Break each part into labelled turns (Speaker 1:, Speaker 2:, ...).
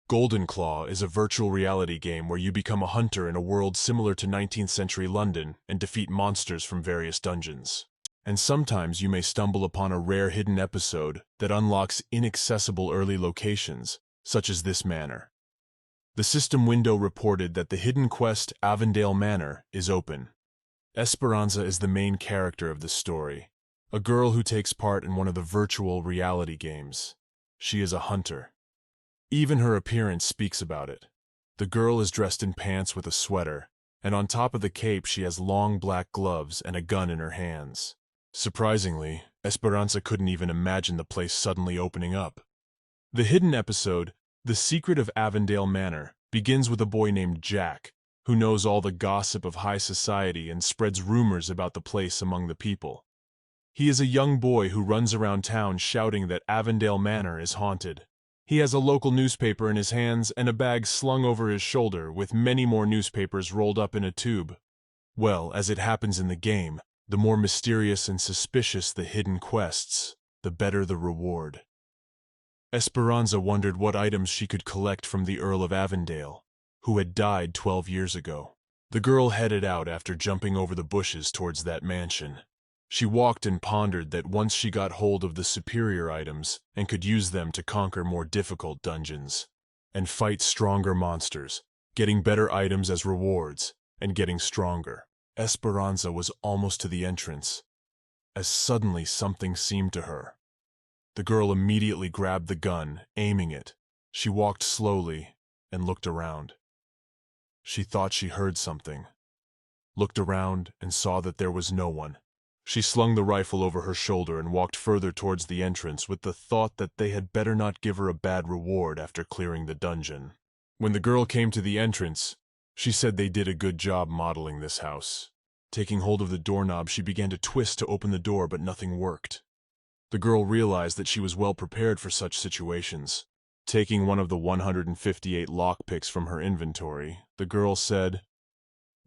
Speaker 1: Golden Claw is a virtual reality game where you become a hunter in a world similar to 19th century London and defeat monsters from various dungeons. And sometimes you may stumble upon a rare hidden episode that unlocks inaccessible early locations, such as this manor. The system window reported that the hidden quest Avendale Manor is open. Esperanza is the main character of the story, a girl who takes part in one of the virtual reality games. She is a hunter. Even her appearance speaks about it. The girl is dressed in pants with a sweater, and on top of the cape she has long black gloves and a gun in her hands. Surprisingly, Esperanza couldn't even imagine the place suddenly opening up. The hidden episode, The Secret of Avendale Manor, begins with a boy named Jack, who knows all the gossip of high society and spreads rumors about the place among the people. He is a young boy who runs around town shouting that Avendale Manor is haunted. He has a local newspaper in his hands and a bag slung over his shoulder with many more newspapers rolled up in a tube. Well, as it happens in the game, the more mysterious and suspicious the hidden quests, the better the reward. Esperanza wondered what items she could collect from the Earl of Avendale, who had died 12 years ago. The girl headed out after jumping over the bushes towards that mansion. She walked and pondered that once she got hold of the superior items and could use them to conquer more difficult dungeons and fight stronger monsters, getting better items as rewards and getting stronger. Esperanza was almost to the entrance, as suddenly something seemed to her. The girl immediately grabbed the gun, aiming it. She walked slowly and looked around. She thought she heard something, looked around and saw that there was no one. She slung the rifle over her shoulder and walked further towards the entrance with the thought that they had better not give her a bad reward after clearing the dungeon. When the girl came to the entrance, she said they did a good job modeling this house. Taking hold of the doorknob, she began to twist to open the door, but nothing worked. The girl realized that she was well prepared for such situations. Taking one of the 158 lockpicks from her inventory, the girl said,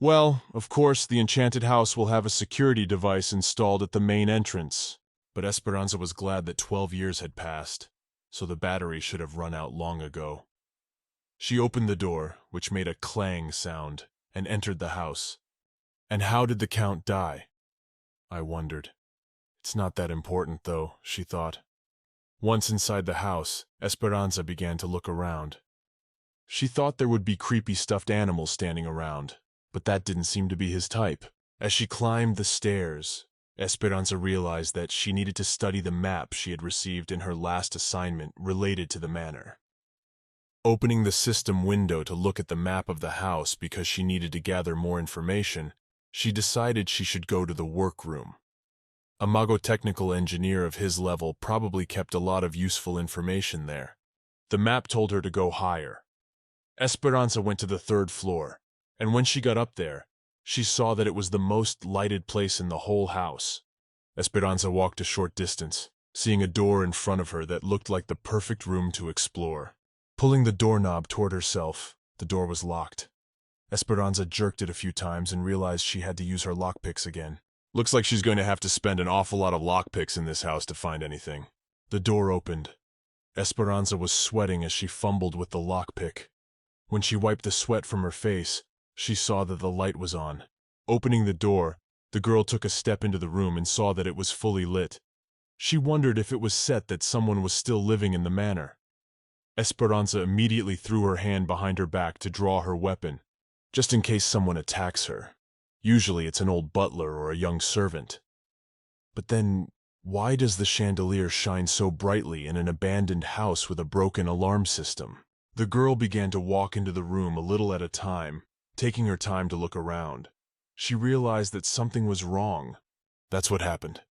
Speaker 1: "Well, of course, the enchanted house will have a security device installed at the main entrance." But Esperanza was glad that 12 years had passed, so the battery should have run out long ago. She opened the door, which made a clang sound, and entered the house. And how did the Count die? I wondered. It's not that important, though, she thought. Once inside the house, Esperanza began to look around. She thought there would be creepy stuffed animals standing around, but that didn't seem to be his type. As she climbed the stairs, Esperanza realized that she needed to study the map she had received in her last assignment related to the manor. Opening the system window to look at the map of the house because she needed to gather more information, she decided she should go to the workroom. A magotechnical engineer of his level probably kept a lot of useful information there. The map told her to go higher. Esperanza went to the 3rd floor, and when she got up there, she saw that it was the most lighted place in the whole house. Esperanza walked a short distance, seeing a door in front of her that looked like the perfect room to explore. Pulling the doorknob toward herself, the door was locked. Esperanza jerked it a few times and realized she had to use her lockpicks again. Looks like she's going to have to spend an awful lot of lockpicks in this house to find anything. The door opened. Esperanza was sweating as she fumbled with the lockpick. When she wiped the sweat from her face, she saw that the light was on. Opening the door, the girl took a step into the room and saw that it was fully lit. She wondered if it was set that someone was still living in the manor. Esperanza immediately threw her hand behind her back to draw her weapon, just in case someone attacks her. Usually it's an old butler or a young servant. But then, why does the chandelier shine so brightly in an abandoned house with a broken alarm system? The girl began to walk into the room a little at a time, taking her time to look around. She realized that something was wrong. That's what happened.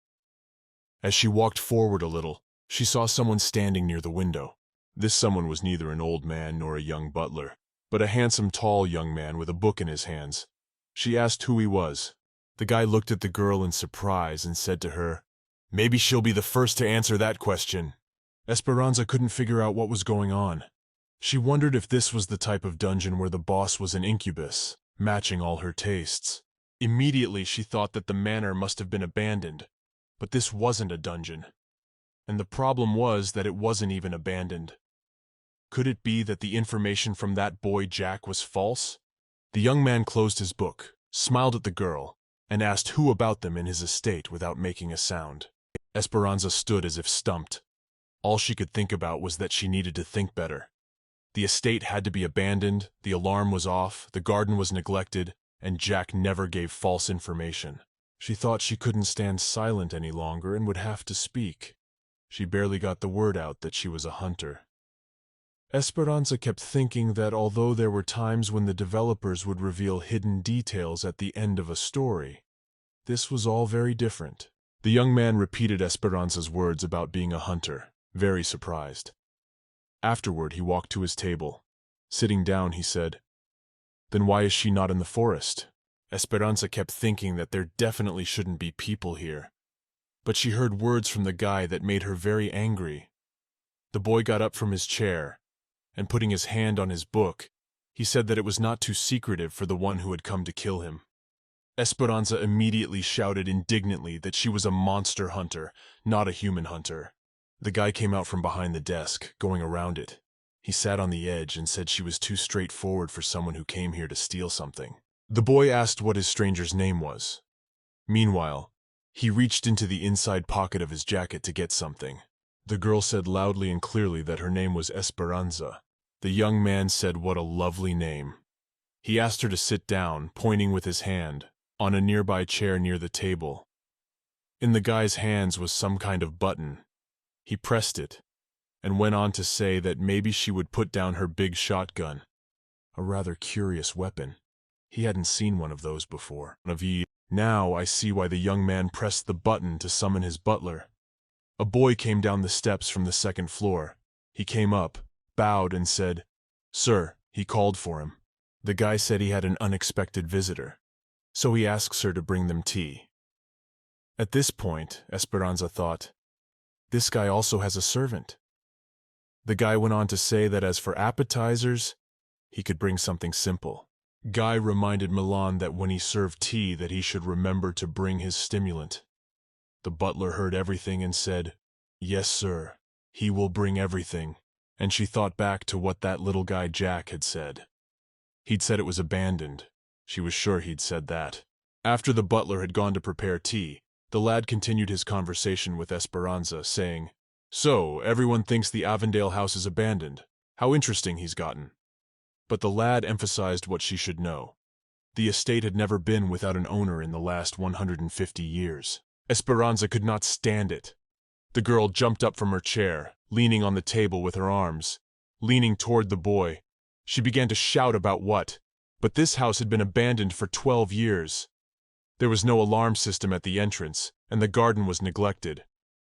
Speaker 1: As she walked forward a little, she saw someone standing near the window. This someone was neither an old man nor a young butler, but a handsome, tall young man with a book in his hands. She asked who he was. The guy looked at the girl in surprise and said to her, "Maybe she'll be the first to answer that question." Esperanza couldn't figure out what was going on. She wondered if this was the type of dungeon where the boss was an incubus, matching all her tastes. Immediately she thought that the manor must have been abandoned, but this wasn't a dungeon. And the problem was that it wasn't even abandoned. Could it be that the information from that boy Jack was false? The young man closed his book, smiled at the girl, and asked who about them in his estate without making a sound. Esperanza stood as if stumped. All she could think about was that she needed to think better. The estate had to be abandoned, the alarm was off, the garden was neglected, and Jack never gave false information. She thought she couldn't stand silent any longer and would have to speak. She barely got the word out that she was a hunter. Esperanza kept thinking that although there were times when the developers would reveal hidden details at the end of a story, this was all very different. The young man repeated Esperanza's words about being a hunter, very surprised. Afterward, he walked to his table. Sitting down, he said, "Then why is she not in the forest?" Esperanza kept thinking that there definitely shouldn't be people here. But she heard words from the guy that made her very angry. The boy got up from his chair, and putting his hand on his book, he said that it was not too secretive for the one who had come to kill him. Esperanza immediately shouted indignantly that she was a monster hunter, not a human hunter. The guy came out from behind the desk, going around it. He sat on the edge and said she was too straightforward for someone who came here to steal something. The boy asked what his stranger's name was. Meanwhile, he reached into the inside pocket of his jacket to get something. The girl said loudly and clearly that her name was Esperanza. The young man said what a lovely name. He asked her to sit down, pointing with his hand, on a nearby chair near the table. In the guy's hands was some kind of button. He pressed it, and went on to say that maybe she would put down her big shotgun, a rather curious weapon. He hadn't seen one of those before. Now I see why the young man pressed the button to summon his butler. A boy came down the steps from the second floor. He came up, bowed, and said, "Sir," he called for him. The guy said he had an unexpected visitor, so he asks her to bring them tea. At this point, Esperanza thought, this guy also has a servant. The guy went on to say that as for appetizers, he could bring something simple. Guy reminded Milan that when he served tea that he should remember to bring his stimulant. The butler heard everything and said, "Yes, sir, he will bring everything," and she thought back to what that little guy Jack had said. He'd said it was abandoned. She was sure he'd said that. After the butler had gone to prepare tea, the lad continued his conversation with Esperanza, saying, "So, everyone thinks the Avendale house is abandoned. How interesting he's gotten." But the lad emphasized what she should know. The estate had never been without an owner in the last 150 years. Esperanza could not stand it. The girl jumped up from her chair, leaning on the table with her arms, leaning toward the boy. She began to shout about what, but this house had been abandoned for 12 years. There was no alarm system at the entrance, and the garden was neglected.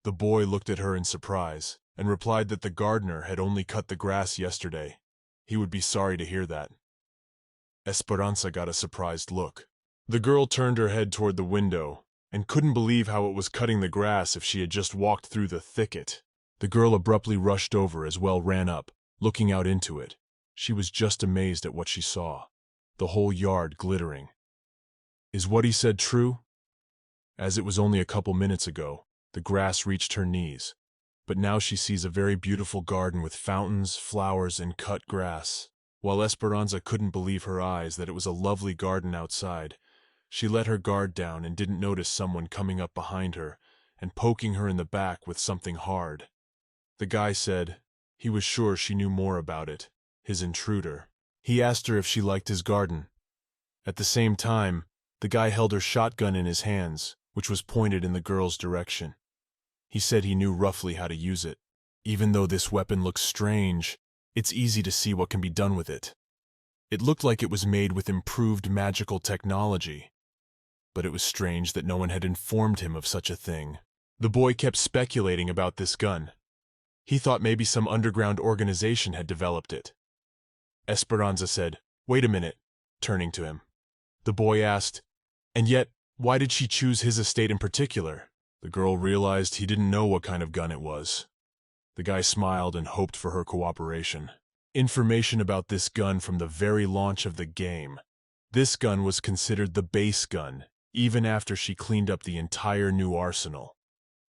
Speaker 1: The boy looked at her in surprise, and replied that the gardener had only cut the grass yesterday. He would be sorry to hear that. Esperanza got a surprised look. The girl turned her head toward the window, and couldn't believe how it was cutting the grass if she had just walked through the thicket. The girl abruptly rushed over as well ran up, looking out into it. She was just amazed at what she saw, the whole yard glittering. Is what he said true? As it was only a couple minutes ago, the grass reached her knees, but now she sees a very beautiful garden with fountains, flowers, and cut grass. While Esperanza couldn't believe her eyes that it was a lovely garden outside, she let her guard down and didn't notice someone coming up behind her and poking her in the back with something hard. The guy said he was sure she knew more about it, his intruder. He asked her if she liked his garden. At the same time, the guy held her shotgun in his hands, which was pointed in the girl's direction. He said he knew roughly how to use it. Even though this weapon looks strange, it's easy to see what can be done with it. It looked like it was made with improved magical technology, but it was strange that no one had informed him of such a thing. The boy kept speculating about this gun. He thought maybe some underground organization had developed it. Esperanza said, "Wait a minute," turning to him. The boy asked, "And yet, why did she choose his estate in particular?" The girl realized he didn't know what kind of gun it was. The guy smiled and hoped for her cooperation. Information about this gun from the very launch of the game. This gun was considered the base gun, even after she cleaned up the entire new arsenal.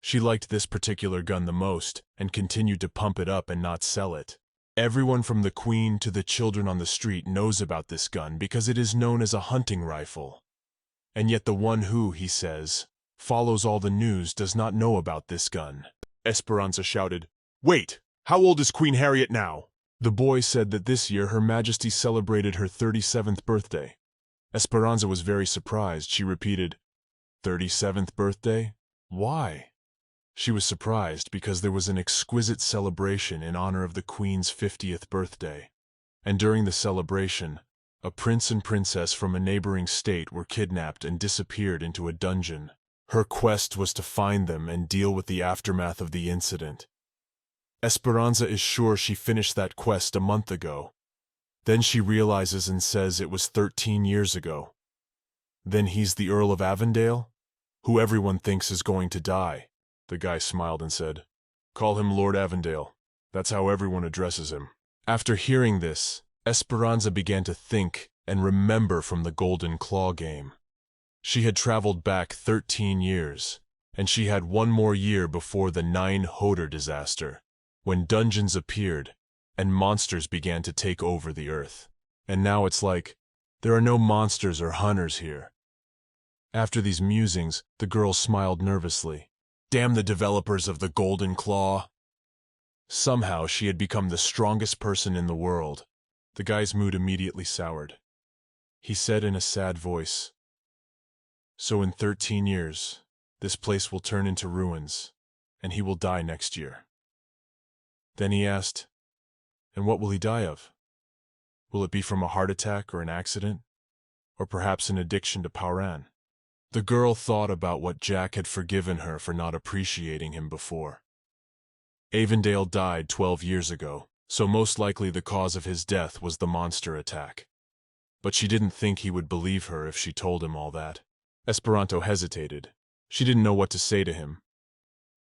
Speaker 1: She liked this particular gun the most and continued to pump it up and not sell it. Everyone from the queen to the children on the street knows about this gun because it is known as a hunting rifle. And yet the one who, he says, follows all the news does not know about this gun. Esperanza shouted, "Wait! How old is Queen Harriet now?" The boy said that this year Her Majesty celebrated her 37th birthday. Esperanza was very surprised. She repeated, 37th birthday? Why? She was surprised because there was an exquisite celebration in honor of the Queen's 50th birthday. And during the celebration, a prince and princess from a neighboring state were kidnapped and disappeared into a dungeon. Her quest was to find them and deal with the aftermath of the incident. Esperanza is sure she finished that quest a month ago. Then she realizes and says it was 13 years ago. Then he's the Earl of Avendale, who everyone thinks is going to die. The guy smiled and said, "Call him Lord Avendale. That's how everyone addresses him." After hearing this, Esperanza began to think and remember from the Golden Claw game. She had traveled back 13 years, and she had one more year before the 9-Hoder disaster, when dungeons appeared and monsters began to take over the earth. And now it's like, there are no monsters or hunters here. After these musings, the girl smiled nervously. Damn the developers of the Golden Claw. Somehow she had become the strongest person in the world. The guy's mood immediately soured. He said in a sad voice, "So in 13 years, this place will turn into ruins, and he will die next year." Then he asked, "And what will he die of? Will it be from a heart attack or an accident? Or perhaps an addiction to Pauran?" The girl thought about what Jack had forgiven her for not appreciating him before. Avendale died 12 years ago, so most likely the cause of his death was the monster attack. But she didn't think he would believe her if she told him all that. Esperanza hesitated. She didn't know what to say to him.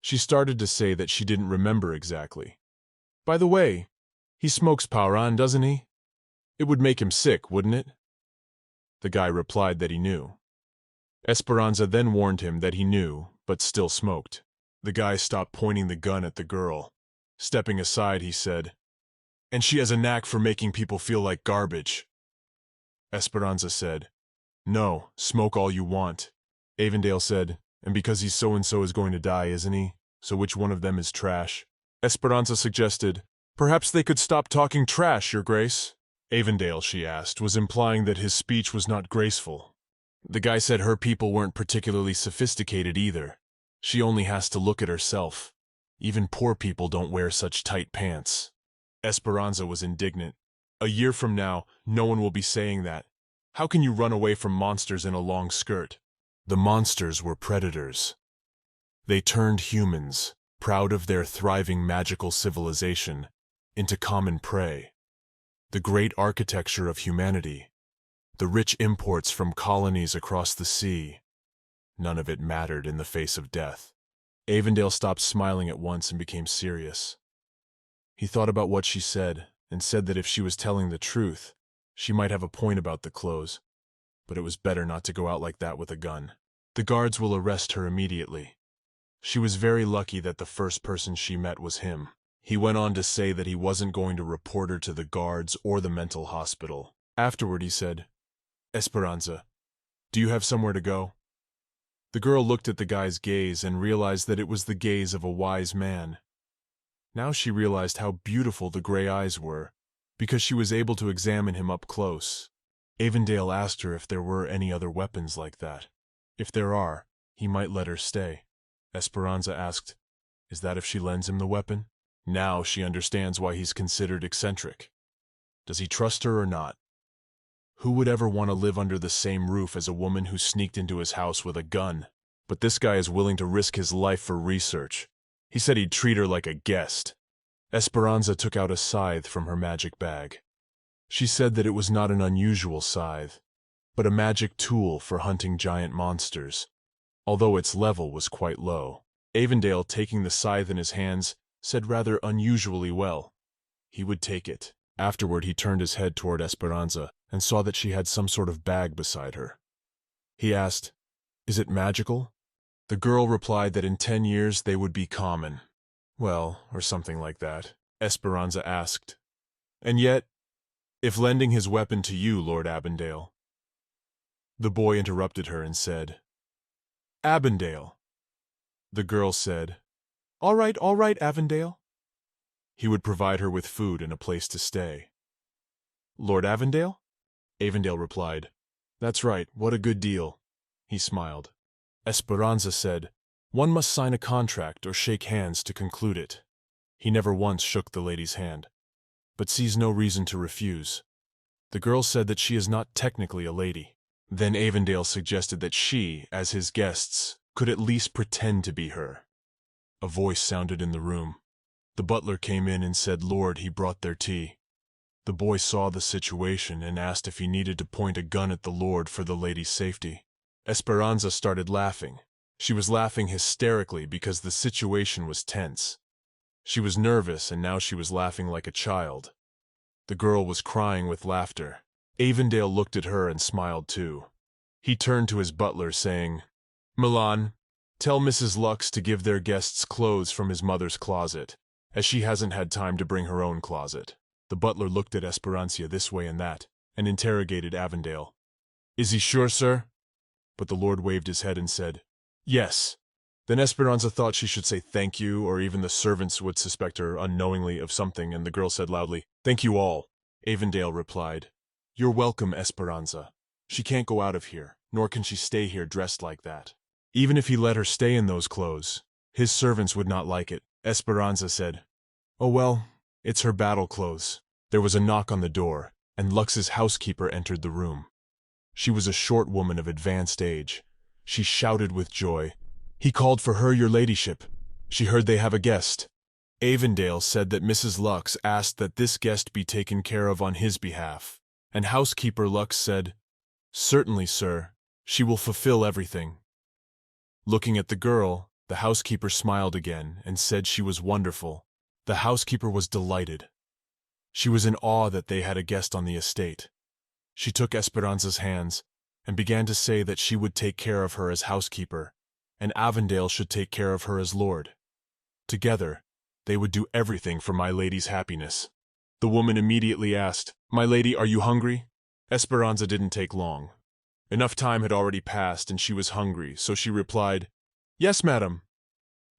Speaker 1: She started to say that she didn't remember exactly. "By the way, he smokes Pauran, doesn't he? It would make him sick, wouldn't it?" The guy replied that he knew. Esperanza then warned him that he knew, but still smoked. The guy stopped pointing the gun at the girl. Stepping aside, he said, "And she has a knack for making people feel like garbage." Esperanza said, "No, smoke all you want." Avendale said, "And because he's so-and-so is going to die, isn't he? So which one of them is trash?" Esperanza suggested, "Perhaps they could stop talking trash, Your Grace." Avendale, she asked, was implying that his speech was not graceful. The guy said her people weren't particularly sophisticated either. She only has to look at herself. Even poor people don't wear such tight pants. Esperanza was indignant. A year from now, no one will be saying that. How can you run away from monsters in a long skirt? The monsters were predators. They turned humans, proud of their thriving magical civilization, into common prey. The great architecture of humanity, the rich imports from colonies across the sea, none of it mattered in the face of death. Avendale stopped smiling at once and became serious. He thought about what she said, and said that if she was telling the truth, she might have a point about the clothes, but it was better not to go out like that with a gun. The guards will arrest her immediately. She was very lucky that the first person she met was him. He went on to say that he wasn't going to report her to the guards or the mental hospital. Afterward he said, "Esperanza, do you have somewhere to go?" The girl looked at the guy's gaze and realized that it was the gaze of a wise man. Now she realized how beautiful the gray eyes were, because she was able to examine him up close. Avendale asked her if there were any other weapons like that. If there are, he might let her stay. Esperanza asked, "Is that if she lends him the weapon?" Now she understands why he's considered eccentric. Does he trust her or not? Who would ever want to live under the same roof as a woman who sneaked into his house with a gun? But this guy is willing to risk his life for research. He said he'd treat her like a guest. Esperanza took out a scythe from her magic bag. She said that it was not an unusual scythe, but a magic tool for hunting giant monsters, although its level was quite low. Avendale, taking the scythe in his hands, said rather unusually well. He would take it. Afterward he turned his head toward Esperanza and saw that she had some sort of bag beside her. He asked, "Is it magical?" The girl replied that in 10 years they would be common. Well, or something like that. Esperanza asked, And yet, if lending his weapon to you, Lord Avendale. The boy interrupted her and said, Avendale. The girl said, all right, Avendale. He would provide her with food and a place to stay. Lord Avendale? Avendale replied, that's right, what a good deal. He smiled. Esperanza said, one must sign a contract or shake hands to conclude it. He never once shook the lady's hand, but sees no reason to refuse. The girl said that she is not technically a lady. Then Avendale suggested that she, as his guests, could at least pretend to be her. A voice sounded in the room. The butler came in and said, Lord, he brought their tea. The boy saw the situation and asked if he needed to point a gun at the Lord for the lady's safety. Esperanza started laughing. She was laughing hysterically because the situation was tense. She was nervous and now she was laughing like a child. The girl was crying with laughter. Avendale looked at her and smiled too. He turned to his butler saying, Milan, tell Mrs. Lux to give their guests clothes from his mother's closet, as she hasn't had time to bring her own closet. The butler looked at Esperanza this way and that, and interrogated Avendale. Is he sure, sir? But the Lord waved his head and said, yes. Then Esperanza thought she should say thank you, or even the servants would suspect her unknowingly of something, and the girl said loudly, thank you all. Avendale replied, you're welcome, Esperanza. She can't go out of here, nor can she stay here dressed like that. Even if he let her stay in those clothes, his servants would not like it. Esperanza said, oh well, it's her battle clothes. There was a knock on the door, and Lux's housekeeper entered the room. She was a short woman of advanced age. She shouted with joy, he called for her, your ladyship. She heard they have a guest. Avendale said that Mrs. Lux asked that this guest be taken care of on his behalf, and housekeeper Lux said, certainly, sir, she will fulfill everything. Looking at the girl, the housekeeper smiled again and said she was wonderful. The housekeeper was delighted. She was in awe that they had a guest on the estate. She took Esperanza's hands and began to say that she would take care of her as housekeeper, and Avendale should take care of her as lord. Together, they would do everything for my lady's happiness. The woman immediately asked, my lady, are you hungry? Esperanza didn't take long. Enough time had already passed and she was hungry, so she replied, yes, madam.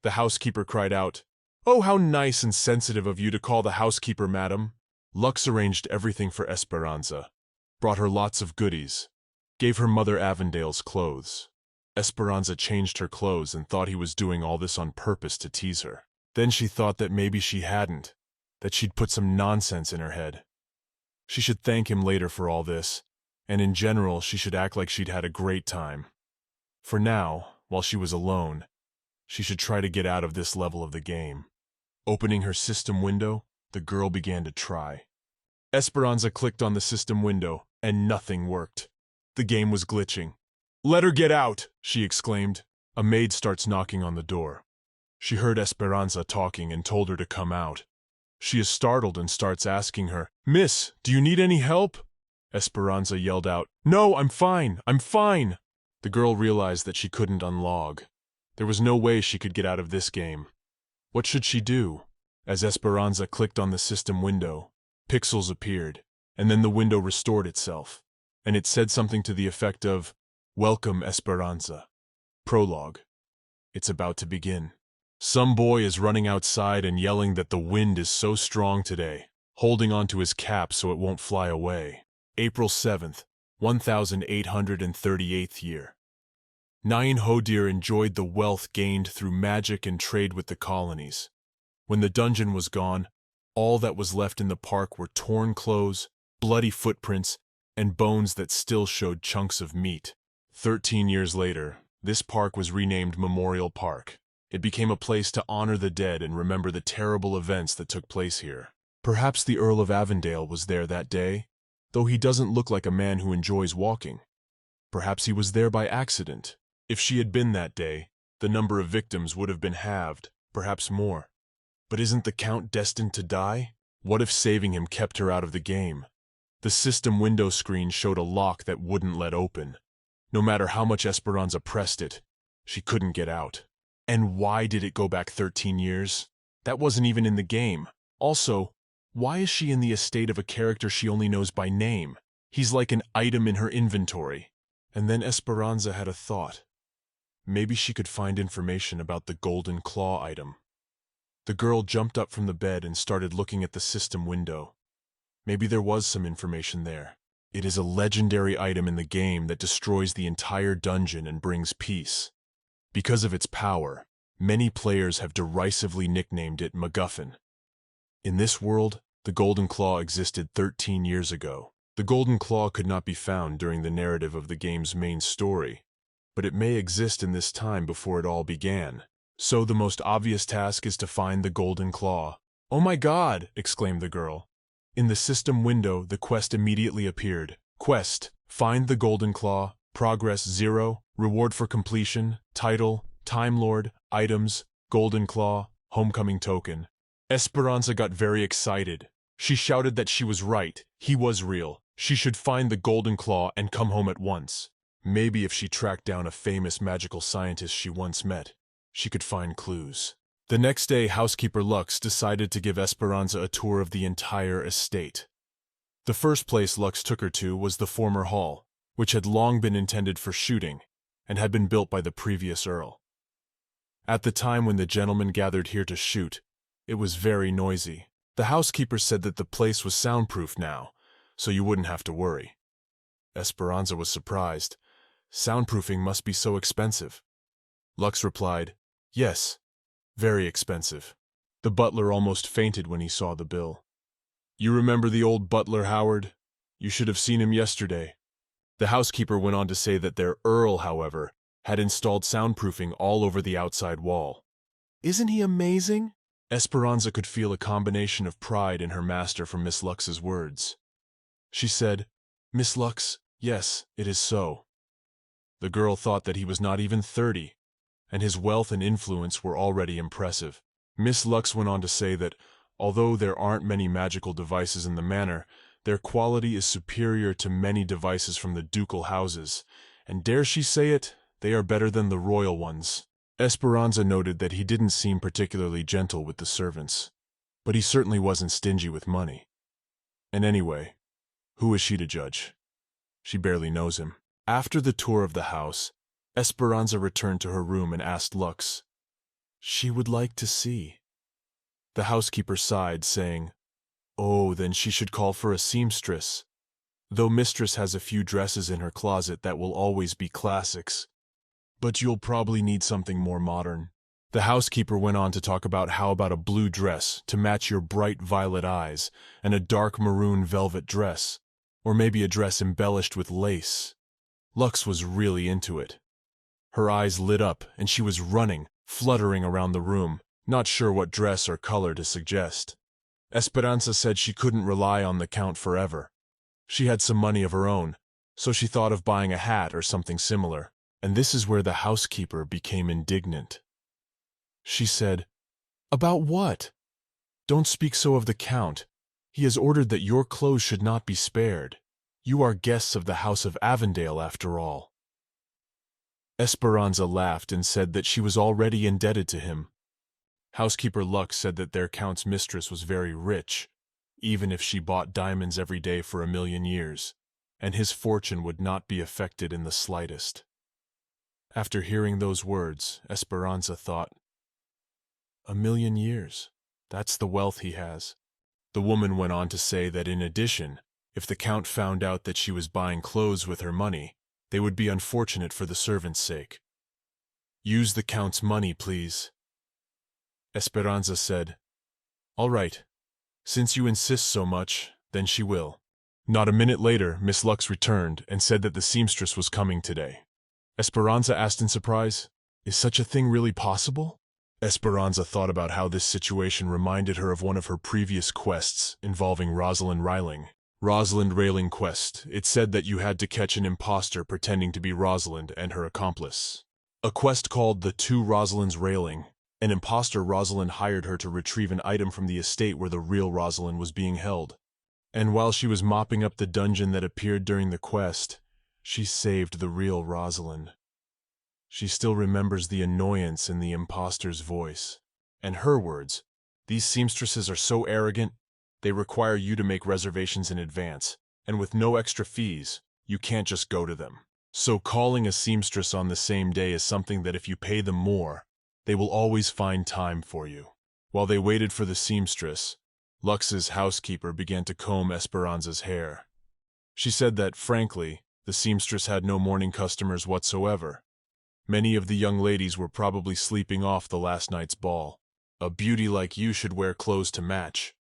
Speaker 1: The housekeeper cried out, oh, how nice and sensitive of you to call the housekeeper madam. Lux arranged everything for Esperanza, brought her lots of goodies, gave her mother Avendale's clothes. Esperanza changed her clothes and thought he was doing all this on purpose to tease her. Then she thought that maybe she hadn't, that she'd put some nonsense in her head. She should thank him later for all this, and in general she should act like she'd had a great time. For now, while she was alone, she should try to get out of this level of the game. Opening her system window, the girl began to try. Esperanza clicked on the system window, and nothing worked. The game was glitching. Let her get out, she exclaimed. A maid starts knocking on the door. She heard Esperanza talking and told her to come out. She is startled and starts asking her, Miss, do you need any help? Esperanza yelled out, no, I'm fine. The girl realized that she couldn't unlog. There was no way she could get out of this game. What should she do? As Esperanza clicked on the system window, pixels appeared, and then the window restored itself, and it said something to the effect of, welcome, Esperanza. Prologue. It's about to begin. Some boy is running outside and yelling that the wind is so strong today, holding onto his cap so it won't fly away. April 7th, 1838th year. Nine Hodir enjoyed the wealth gained through magic and trade with the colonies. When the dungeon was gone, all that was left in the park were torn clothes, bloody footprints, and bones that still showed chunks of meat. 13 years later, this park was renamed Memorial Park. It became a place to honor the dead and remember the terrible events that took place here. Perhaps the Earl of Avendale was there that day, though he doesn't look like a man who enjoys walking. Perhaps he was there by accident. If she had been that day, the number of victims would have been halved, perhaps more. But isn't the Count destined to die? What if saving him kept her out of the game? The system window screen showed a lock that wouldn't let open. No matter how much Esperanza pressed it, she couldn't get out. And why did it go back 13 years? That wasn't even in the game. Also, Why is she in the estate of a character she only knows by name? He's like an item in her inventory. And then Esperanza had a thought. Maybe she could find information about the golden claw item. The girl jumped up from the bed and started looking at the system window. Maybe there was some information there. It is a legendary item in the game that destroys the entire dungeon and brings peace. Because of its power, many players have derisively nicknamed it MacGuffin. In this world, the Golden Claw existed 13 years ago. The Golden Claw could not be found during the narrative of the game's main story, but it may exist in this time before it all began. So the most obvious task is to find the Golden Claw. "Oh my God!" exclaimed the girl. In the system window, the quest immediately appeared. Quest: Find the Golden Claw, Progress 0, Reward for completion, Title, Time Lord, Items, Golden Claw, Homecoming Token. Esperanza got very excited. She shouted that she was right, he was real. She should find the Golden Claw and come home at once. Maybe if she tracked down a famous magical scientist she once met, she could find clues. The next day, housekeeper Lux decided to give Esperanza a tour of the entire estate. The first place Lux took her to was the former hall, which had long been intended for shooting and had been built by the previous earl. At the time when the gentlemen gathered here to shoot, it was very noisy. The housekeeper said that the place was soundproof now, so you wouldn't have to worry. Esperanza was surprised. Soundproofing must be so expensive. Lux replied, "Yes, very expensive." The butler almost fainted when he saw the bill. "You remember the old butler, Howard? You should have seen him yesterday." The housekeeper went on to say that their earl, however, had installed soundproofing all over the outside wall. "Isn't he amazing?" Esperanza could feel a combination of pride in her master from Miss Lux's words. She said, "Miss Lux, yes, it is so." The girl thought that he was not even 30, and his wealth and influence were already impressive. Miss Lux went on to say that, although there aren't many magical devices in the manor, their quality is superior to many devices from the ducal houses, and dare she say it, they are better than the royal ones. Esperanza noted that he didn't seem particularly gentle with the servants, but he certainly wasn't stingy with money. And anyway, who is she to judge? She barely knows him. After the tour of the house, Esperanza returned to her room and asked Lux. She would like to see. The housekeeper sighed, saying, "Oh, then she should call for a seamstress. Though mistress has a few dresses in her closet that will always be classics. But you'll probably need something more modern." The housekeeper went on to talk about how about a blue dress to match your bright violet eyes, and a dark maroon velvet dress, or maybe a dress embellished with lace. Lux was really into it. Her eyes lit up, and she was running, fluttering around the room, not sure what dress or color to suggest. Esperanza said she couldn't rely on the Count forever. She had some money of her own, so she thought of buying a hat or something similar. And this is where the housekeeper became indignant. She said, "About what? Don't speak so of the Count. He has ordered that your clothes should not be spared. You are guests of the House of Avendale, after all." Esperanza laughed and said that she was already indebted to him. Housekeeper Lux said that their Count's mistress was very rich, even if she bought diamonds every day for 1,000,000 years, and his fortune would not be affected in the slightest. After hearing those words, Esperanza thought, 1,000,000 years, that's the wealth he has. The woman went on to say that in addition, if the Count found out that she was buying clothes with her money, they would be unfortunate for the servants' sake. "Use the Count's money, please." Esperanza said, "All right, since you insist so much, then she will." Not a minute later, Miss Lux returned and said that the seamstress was coming today. Esperanza asked in surprise, "Is such a thing really possible?" Esperanza thought about how this situation reminded her of one of her previous quests involving Rosalind Railing. Rosalind Railing quest. It said that you had to catch an imposter pretending to be Rosalind and her accomplice. A quest called The Two Rosalinds Railing. An imposter Rosalind hired her to retrieve an item from the estate where the real Rosalind was being held. And while she was mopping up the dungeon that appeared during the quest, she saved the real Rosalind. She still remembers the annoyance in the imposter's voice. And her words, "These seamstresses are so arrogant. They require you to make reservations in advance, and with no extra fees, you can't just go to them. So calling a seamstress on the same day is something that if you pay them more, they will always find time for you. While they waited for the seamstress, Lux's housekeeper began to comb Esperanza's hair. She said that, frankly, the seamstress had no morning customers whatsoever. Many of the young ladies were probably sleeping off the last night's ball. A beauty like you should wear clothes to match.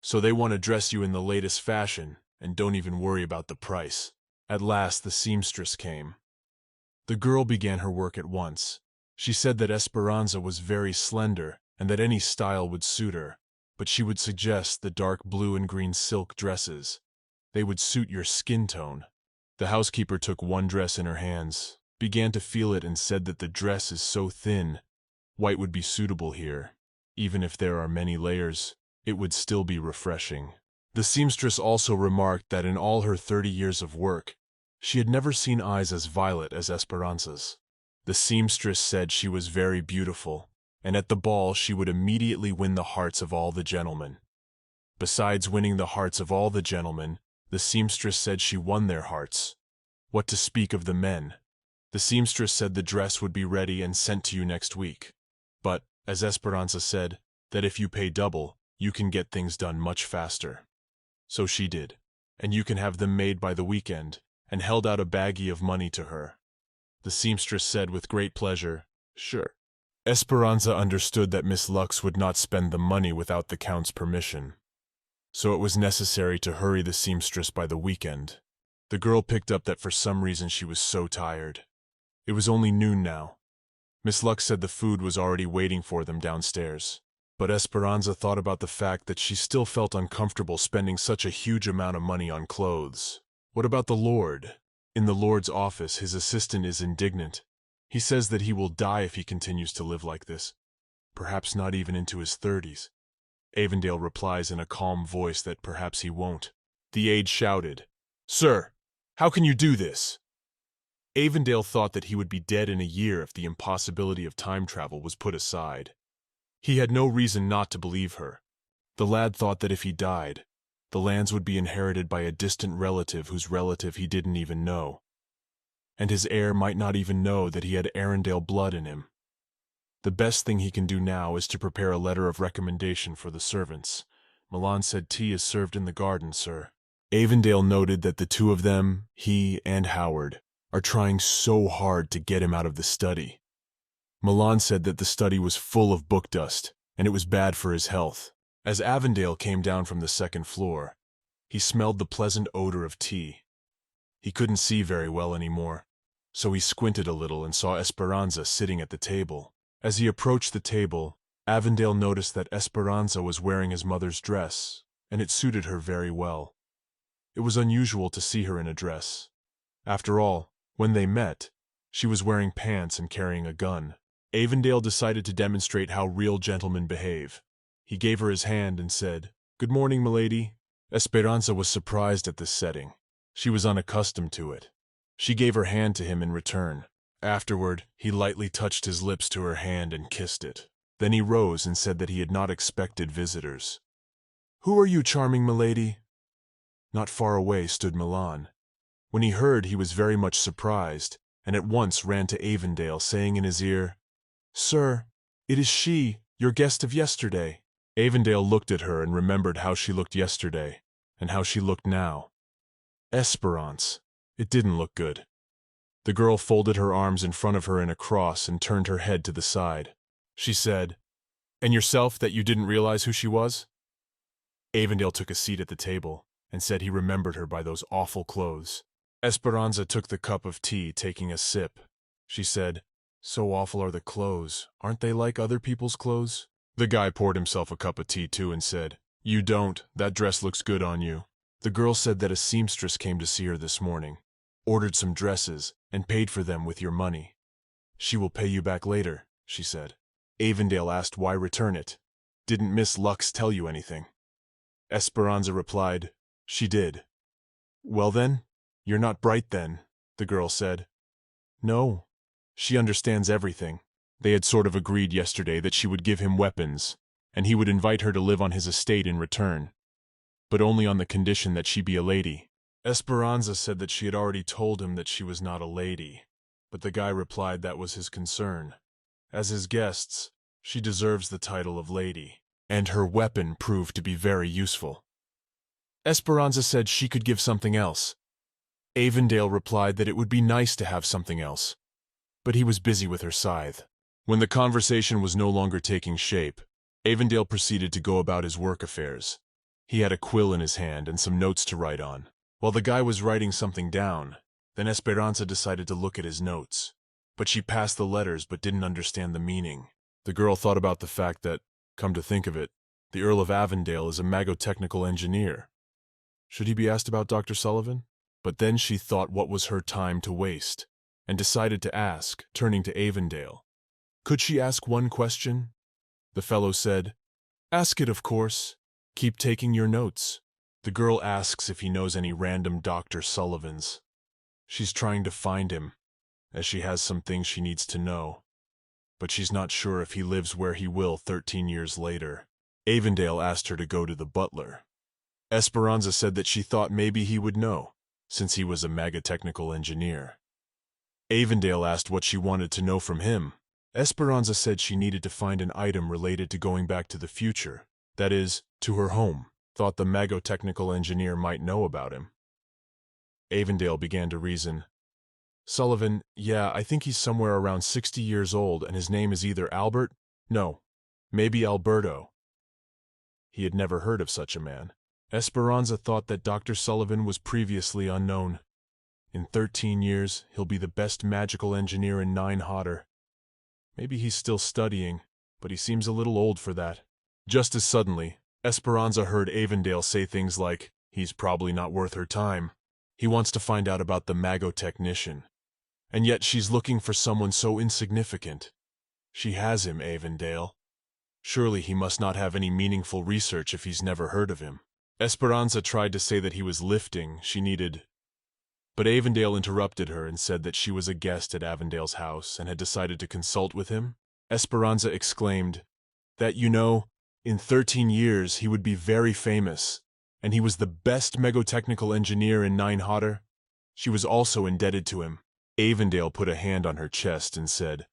Speaker 1: So they want to dress you in the latest fashion and don't even worry about the price. At last, the seamstress came. The girl began her work at once. She said that Esperanza was very slender and that any style would suit her, but she would suggest the dark blue and green silk dresses. They would suit your skin tone. The housekeeper took one dress in her hands, began to feel it and said that the dress is so thin. White would be suitable here. Even if there are many layers, it would still be refreshing. The seamstress also remarked that in all her 30 years of work, she had never seen eyes as violet as Esperanza's. The seamstress said she was very beautiful, and at the ball she would immediately win the hearts of all the gentlemen. Besides winning the hearts of all the gentlemen, the seamstress said she won their hearts. What to speak of the men? The seamstress said the dress would be ready and sent to you next week. But, as Esperanza said, that if you pay double, you can get things done much faster. So she did, and you can have them made by the weekend, and held out a baggie of money to her. The seamstress said with great pleasure, "Sure." Esperanza understood that Miss Lux would not spend the money without the Count's permission. So it was necessary to hurry the seamstress by the weekend. The girl picked up that for some reason she was so tired. It was only noon now. Miss Lux said the food was already waiting for them downstairs. But Esperanza thought about the fact that she still felt uncomfortable spending such a huge amount of money on clothes. What about the Lord? In the Lord's office, his assistant is indignant. He says that he will die if he continues to live like this. Perhaps not even into his 30s. Avendale replies in a calm voice that perhaps he won't. The aide shouted, "Sir, how can you do this?" Avendale thought that he would be dead in a year if the impossibility of time travel was put aside. He had no reason not to believe her. The lad thought that if he died, the lands would be inherited by a distant relative whose relative he didn't even know. And his heir might not even know that he had Arendelle blood in him. The best thing he can do now is to prepare a letter of recommendation for the servants. Milan said tea is served in the garden, sir. Avendale noted that the two of them, he and Howard, are trying so hard to get him out of the study. Milan said that the study was full of book dust, and it was bad for his health. As Avendale came down from the second floor, he smelled the pleasant odor of tea. He couldn't see very well anymore, so he squinted a little and saw Esperanza sitting at the table. As he approached the table, Avendale noticed that Esperanza was wearing his mother's dress, and it suited her very well. It was unusual to see her in a dress. After all, when they met, she was wearing pants and carrying a gun. Avendale decided to demonstrate how real gentlemen behave. He gave her his hand and said, "Good morning, milady." Esperanza was surprised at this setting. She was unaccustomed to it. She gave her hand to him in return. Afterward, he lightly touched his lips to her hand and kissed it. Then he rose and said that he had not expected visitors. "Who are you, charming milady?" Not far away stood Milan. When he heard, he was very much surprised, and at once ran to Avendale, saying in his ear, "Sir, it is she, your guest of yesterday." Avendale looked at her and remembered how she looked yesterday, and how she looked now. Esperance. It didn't look good. The girl folded her arms in front of her in a cross and turned her head to the side. She said, "And yourself, that you didn't realize who she was?" Avendale took a seat at the table and said he remembered her by those awful clothes. Esperanza took the cup of tea, taking a sip. She said, "So awful are the clothes. Aren't they like other people's clothes?" The guy poured himself a cup of tea too and said, "You don't. That dress looks good on you." The girl said that a seamstress came to see her this morning, ordered some dresses, and paid for them with your money. "She will pay you back later," she said. Avendale asked why return it. "Didn't Miss Lux tell you anything?" Esperanza replied, "She did." "Well then, you're not bright then," the girl said. "No, she understands everything." They had sort of agreed yesterday that she would give him weapons, and he would invite her to live on his estate in return. but only on the condition that she be a lady. Esperanza said that she had already told him that she was not a lady, but the guy replied that was his concern. As his guests, she deserves the title of lady, and her weapon proved to be very useful. Esperanza said she could give something else. Avendale replied that it would be nice to have something else, but he was busy with her scythe. When the conversation was no longer taking shape, Avendale proceeded to go about his work affairs. He had a quill in his hand and some notes to write on. While the guy was writing something down, then Esperanza decided to look at his notes. But she passed the letters but didn't understand the meaning. The girl thought about the fact that, come to think of it, the Earl of Avendale is a magotechnical engineer. Should he be asked about Dr. Sullivan? But then she thought what was her time to waste, and decided to ask, turning to Avendale. Could she ask one question? The fellow said, Ask it, of course. Keep taking your notes. The girl asks if he knows any random Dr. Sullivans. She's trying to find him, as she has some things she needs to know. But she's not sure if he lives where he will 13 years later. Avendale asked her to go to the butler. Esperanza said that she thought maybe he would know, since he was a magotechnical engineer. Avendale asked what she wanted to know from him. Esperanza said she needed to find an item related to going back to the future, that is, to her home. Thought the magotechnical engineer might know about him. Avendale began to reason. Sullivan, yeah, I think he's somewhere around 60 years old, and his name is either Albert, no, maybe Alberto. He had never heard of such a man. Esperanza thought that Dr. Sullivan was previously unknown. In 13 years, he'll be the best magical engineer in Nine Hotter. Maybe he's still studying, but he seems a little old for that. Just as suddenly, Esperanza heard Avendale say things like, he's probably not worth her time. He wants to find out about the magotechnician. And yet she's looking for someone so insignificant. She has him, Avendale. Surely he must not have any meaningful research if he's never heard of him. Esperanza tried to say that he was lifting, she needed. But Avendale interrupted her and said that she was a guest at Avendale's house and had decided to consult with him. Esperanza exclaimed, that in 13 years he would be very famous, and he was the best megotechnical engineer in Nine Hotter. She was also indebted to him. Avendale put a hand on her chest and said,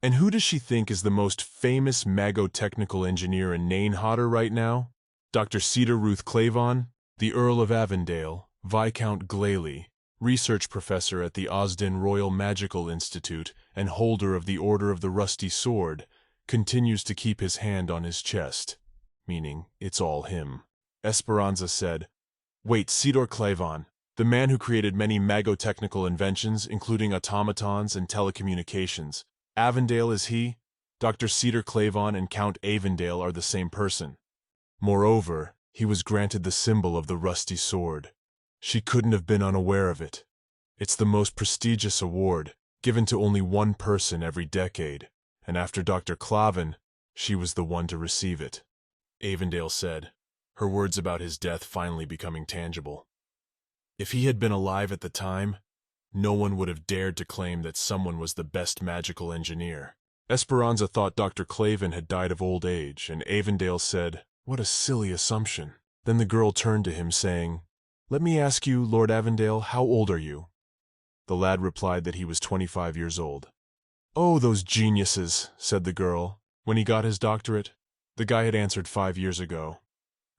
Speaker 1: And who does she think is the most famous magotechnical engineer in Nine Hotter right now? Dr. Cedar Ruth Clavon, the Earl of Avendale, Viscount Glalie, research professor at the Osden Royal Magical Institute and holder of the Order of the Rusty Sword, continues to keep his hand on his chest, meaning it's all him. Esperanza said, Wait, Cedar Clavon, the man who created many magotechnical inventions, including automatons and telecommunications. Avendale is he? Dr. Cedar Clavon and Count Avendale are the same person. Moreover, he was granted the symbol of the Rusty Sword. She couldn't have been unaware of it. It's the most prestigious award, given to only one person every decade, and after Dr. Clavin, she was the one to receive it. Avendale said, her words about his death finally becoming tangible. If he had been alive at the time, no one would have dared to claim that someone was the best magical engineer. Esperanza thought Dr. Clavin had died of old age, and Avendale said, What a silly assumption. Then the girl turned to him, saying, Let me ask you, Lord Avendale, how old are you? The lad replied that he was 25 years old. Oh, those geniuses, said the girl. When he got his doctorate, the guy had answered 5 years ago,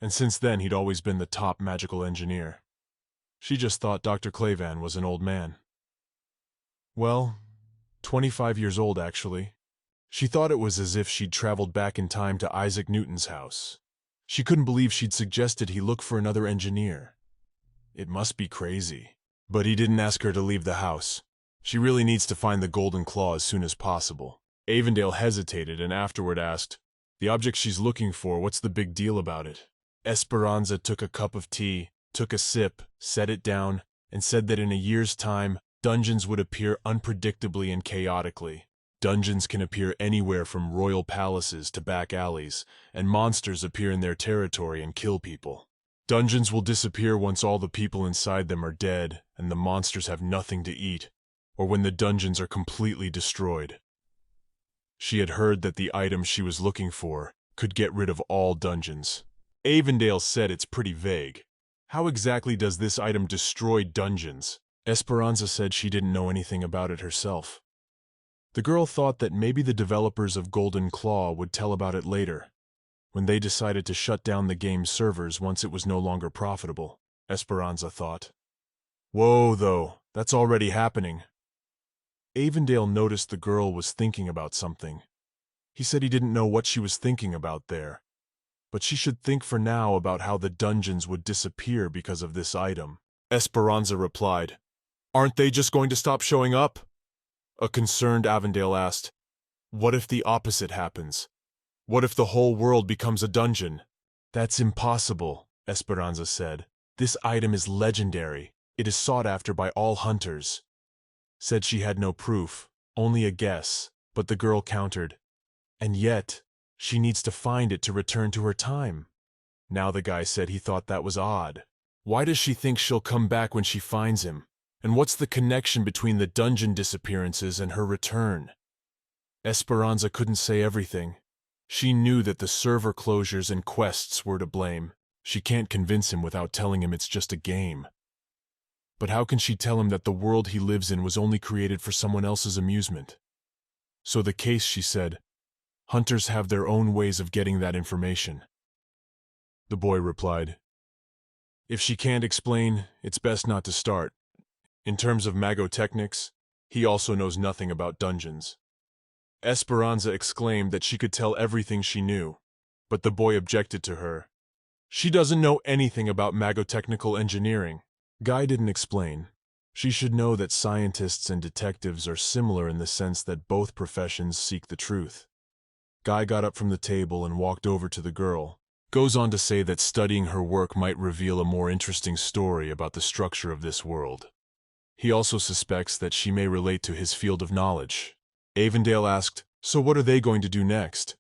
Speaker 1: and since then he'd always been the top magical engineer. She just thought Dr. Clavin was an old man. Well, 25 years old, actually. She thought it was as if she'd traveled back in time to Isaac Newton's house. She couldn't believe she'd suggested he look for another engineer. It must be crazy. But he didn't ask her to leave the house. She really needs to find the golden claw as soon as possible. Avendale hesitated and afterward asked, The object she's looking for, what's the big deal about it? Esperanza took a cup of tea, took a sip, set it down, and said that in a year's time, dungeons would appear unpredictably and chaotically. Dungeons can appear anywhere from royal palaces to back alleys, and monsters appear in their territory and kill people. Dungeons will disappear once all the people inside them are dead and the monsters have nothing to eat, or when the dungeons are completely destroyed. She had heard that the item she was looking for could get rid of all dungeons. Avendale said it's pretty vague. How exactly does this item destroy dungeons? Esperanza said she didn't know anything about it herself. The girl thought that maybe the developers of Golden Claw would tell about it later, when they decided to shut down the game's servers once it was no longer profitable, Esperanza thought. Whoa, though, that's already happening. Avendale noticed the girl was thinking about something. He said he didn't know what she was thinking about there, but she should think for now about how the dungeons would disappear because of this item. Esperanza replied, "Aren't they just going to stop showing up?" A concerned Avendale asked, "What if the opposite happens? What if the whole world becomes a dungeon?" "That's impossible," Esperanza said. "This item is legendary. It is sought after by all hunters." Said she had no proof, only a guess, but the girl countered, "And yet, she needs to find it to return to her time." Now the guy said he thought that was odd. Why does she think she'll come back when she finds him? And what's the connection between the dungeon disappearances and her return? Esperanza couldn't say everything. She knew that the server closures and quests were to blame. She can't convince him without telling him it's just a game. But how can she tell him that the world he lives in was only created for someone else's amusement? So the case, she said, hunters have their own ways of getting that information. The boy replied, "If she can't explain, it's best not to start. In terms of magotechnics, he also knows nothing about dungeons." Esperanza exclaimed that she could tell everything she knew, but the boy objected to her. "She doesn't know anything about magotechnical engineering." Guy didn't explain. She should know that scientists and detectives are similar in the sense that both professions seek the truth. Guy got up from the table and walked over to the girl. Goes on to say that studying her work might reveal a more interesting story about the structure of this world. He also suspects that she may relate to his field of knowledge. Avendale asked, "So what are they going to do next?"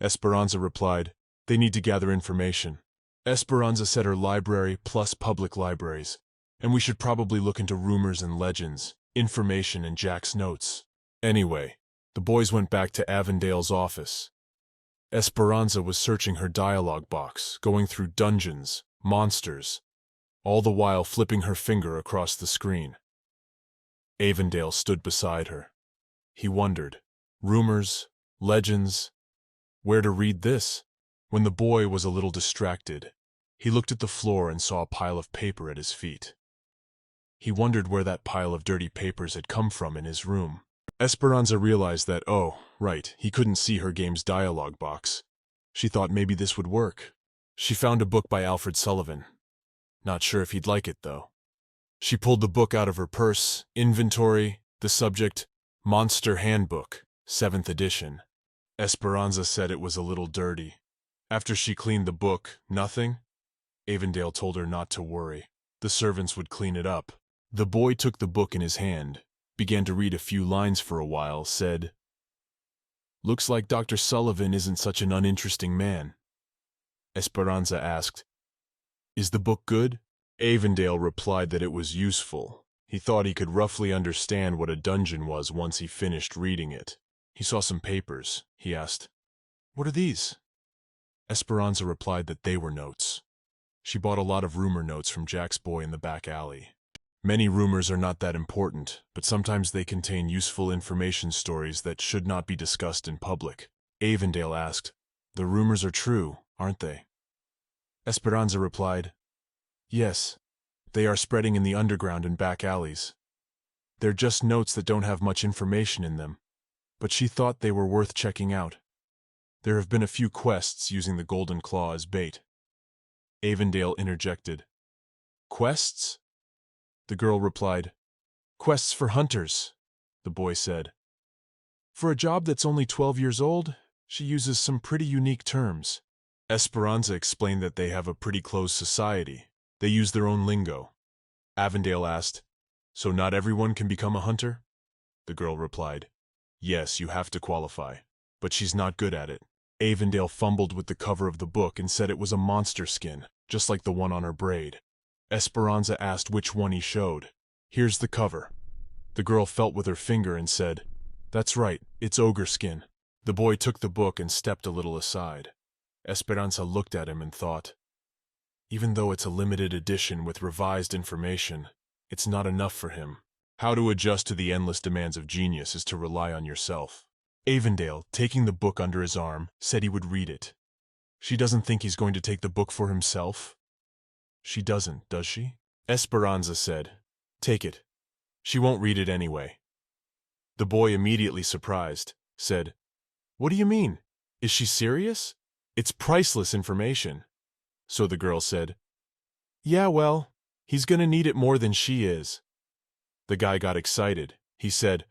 Speaker 1: Esperanza replied, "They need to gather information." Esperanza said her library plus public libraries, and we should probably look into rumors and legends, information and Jack's notes. Anyway, the boys went back to Avendale's office. Esperanza was searching her dialogue box, going through dungeons, monsters, all the while flipping her finger across the screen. Avendale stood beside her. He wondered, rumors, legends, where to read this? When the boy was a little distracted, he looked at the floor and saw a pile of paper at his feet. He wondered where that pile of dirty papers had come from in his room. Esperanza realized that, oh, right, he couldn't see her game's dialogue box. She thought maybe this would work. She found a book by Alfred Sullivan. Not sure if he'd like it, though. She pulled the book out of her purse, inventory, the subject, Monster Handbook, 7th edition. Esperanza said it was a little dirty. After she cleaned the book, nothing? Avendale told her not to worry. The servants would clean it up. The boy took the book in his hand, began to read a few lines for a while, said, "Looks like Dr. Sullivan isn't such an uninteresting man." Esperanza asked, "Is the book good?" Avendale replied that it was useful. He thought he could roughly understand what a dungeon was once he finished reading it. He saw some papers. He asked, "What are these?" Esperanza replied that they were notes. She bought a lot of rumor notes from Jack's boy in the back alley. Many rumors are not that important, but sometimes they contain useful information stories that should not be discussed in public. Avendale asked, "The rumors are true, aren't they?" Esperanza replied, "Yes, they are spreading in the underground and back alleys. They're just notes that don't have much information in them, but she thought they were worth checking out. There have been a few quests using the Golden Claw as bait." Avendale interjected, "Quests?" The girl replied, "Quests for hunters," the boy said. "For a job that's only 12 years old, she uses some pretty unique terms." Esperanza explained that they have a pretty closed society. They use their own lingo. Avendale asked, "So not everyone can become a hunter?" The girl replied, "Yes, you have to qualify, but she's not good at it." Avendale fumbled with the cover of the book and said it was a monster skin, just like the one on her braid. Esperanza asked which one he showed. "Here's the cover." The girl felt with her finger and said, "That's right, it's ogre skin." The boy took the book and stepped a little aside. Esperanza looked at him and thought, even though it's a limited edition with revised information, it's not enough for him. How to adjust to the endless demands of genius is to rely on yourself. Avendale, taking the book under his arm, said he would read it. She doesn't think he's going to take the book for himself? She doesn't, does she? Esperanza said, take it. She won't read it anyway. The boy, immediately surprised, said, what do you mean? Is she serious? It's priceless information. So the girl said, yeah, well, he's gonna need it more than she is. The guy got excited. He said,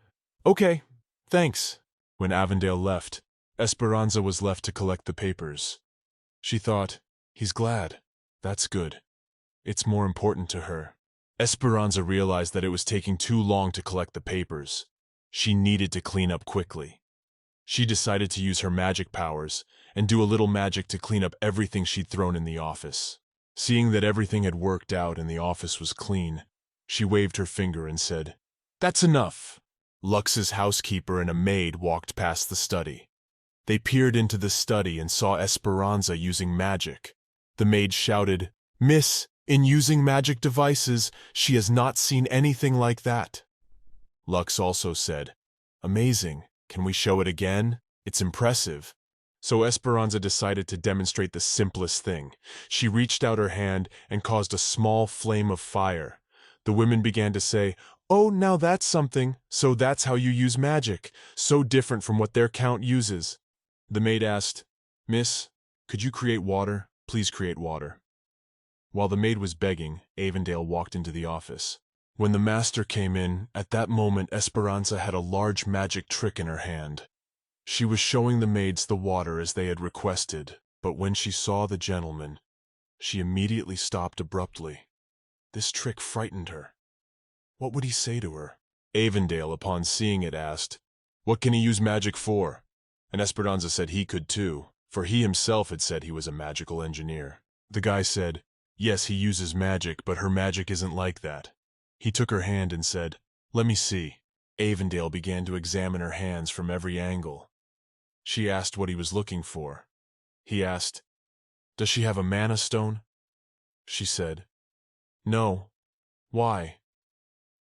Speaker 1: okay, thanks. When Avendale left, Esperanza was left to collect the papers. She thought, he's glad. That's good. It's more important to her. Esperanza realized that it was taking too long to collect the papers. She needed to clean up quickly. She decided to use her magic powers and do a little magic to clean up everything she'd thrown in the office. Seeing that everything had worked out and the office was clean, she waved her finger and said, that's enough. Lux's housekeeper and a maid walked past the study. They peered into the study and saw Esperanza using magic. The maid shouted, Miss, in using magic devices, she has not seen anything like that. Lux also said, amazing, can we show it again? It's impressive. So Esperanza decided to demonstrate the simplest thing. She reached out her hand and caused a small flame of fire. The women began to say, oh, now that's something, so that's how you use magic, so different from what their count uses. The maid asked, Miss, could you create water? Please create water. While the maid was begging, Avendale walked into the office. When the master came in, at that moment Esperanza had a large magic trick in her hand. She was showing the maids the water as they had requested, but when she saw the gentleman, she immediately stopped abruptly. This trick frightened her. What would he say to her? Avendale, upon seeing it, asked, what can he use magic for? And Esperanza said he could too, for he himself had said he was a magical engineer. The guy said, yes, he uses magic, but her magic isn't like that. He took her hand and said, let me see. Avendale began to examine her hands from every angle. She asked what he was looking for. He asked, does she have a mana stone? She said, no. Why?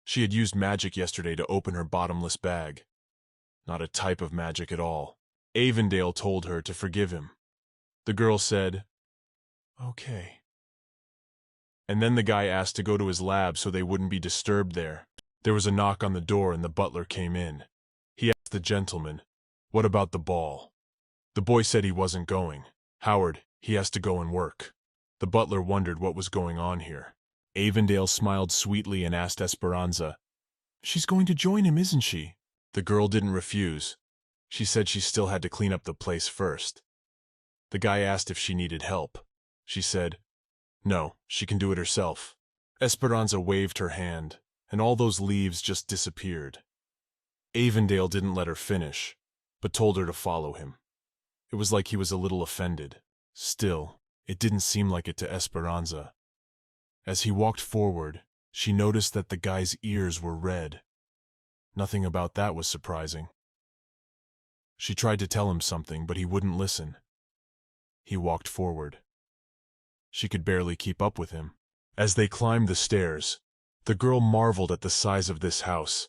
Speaker 1: She had used magic yesterday to open her bottomless bag. Not a type of magic at all. Avendale told her to forgive him. The girl said, okay. And then the guy asked to go to his lab so they wouldn't be disturbed there. There was a knock on the door and the butler came in. He asked the gentleman, what about the ball? The boy said he wasn't going. Howard, he has to go and work. The butler wondered what was going on here. Avendale smiled sweetly and asked Esperanza, she's going to join him, isn't she? The girl didn't refuse. She said she still had to clean up the place first. The guy asked if she needed help. She said, no, she can do it herself. Esperanza waved her hand, and all those leaves just disappeared. Avendale didn't let her finish, but told her to follow him. It was like he was a little offended. Still, it didn't seem like it to Esperanza. As he walked forward, she noticed that the guy's ears were red. Nothing about that was surprising. She tried to tell him something, but he wouldn't listen. He walked forward. She could barely keep up with him. As they climbed the stairs, the girl marveled at the size of this house.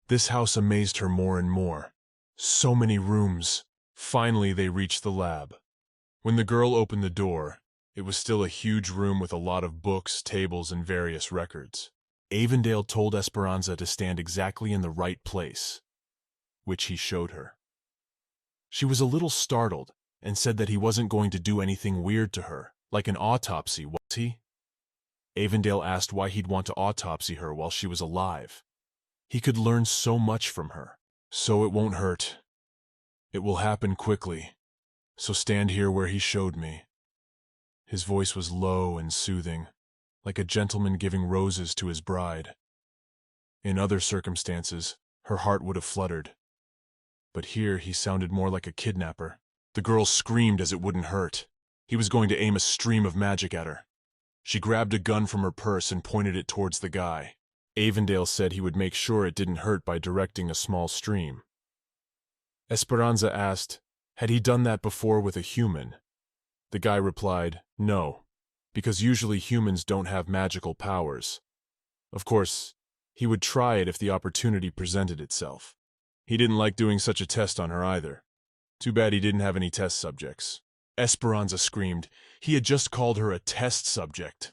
Speaker 1: This house amazed her more and more. So many rooms. Finally, they reached the lab. When the girl opened the door, it was still a huge room with a lot of books, tables, and various records. Avendale told Esperanza to stand exactly in the right place, which he showed her. She was a little startled and said that he wasn't going to do anything weird to her, like an autopsy, was he? Avendale asked why he'd want to autopsy her while she was alive. He could learn so much from her. So it won't hurt. It will happen quickly. So stand here where he showed me. His voice was low and soothing, like a gentleman giving roses to his bride. In other circumstances, her heart would have fluttered. But here he sounded more like a kidnapper. The girl screamed as it wouldn't hurt. He was going to aim a stream of magic at her. She grabbed a gun from her purse and pointed it towards the guy. Avendale said he would make sure it didn't hurt by directing a small stream. Esperanza asked, had he done that before with a human? The guy replied, no, because usually humans don't have magical powers. Of course, he would try it if the opportunity presented itself. He didn't like doing such a test on her either. Too bad he didn't have any test subjects. Esperanza screamed. He had just called her a test subject.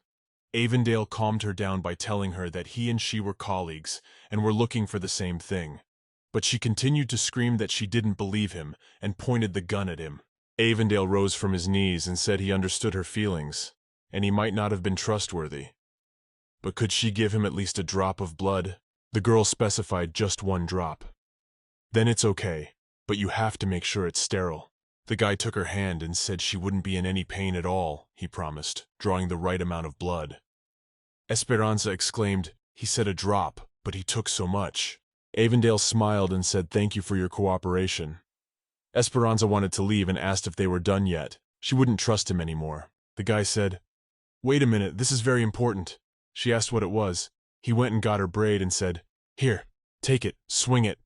Speaker 1: Avendale calmed her down by telling her that he and she were colleagues and were looking for the same thing. But she continued to scream that she didn't believe him and pointed the gun at him. Avendale rose from his knees and said he understood her feelings, and he might not have been trustworthy. But could she give him at least a drop of blood? The girl specified just 1 drop. Then it's okay, but you have to make sure it's sterile. The guy took her hand and said she wouldn't be in any pain at all, he promised, drawing the right amount of blood. Esperanza exclaimed, he said a drop, but he took so much. Avendale smiled and said thank you for your cooperation. Esperanza wanted to leave and asked if they were done yet. She wouldn't trust him anymore. The guy said, wait a minute, this is very important. She asked what it was. He went and got her braid and said, here, take it, swing it.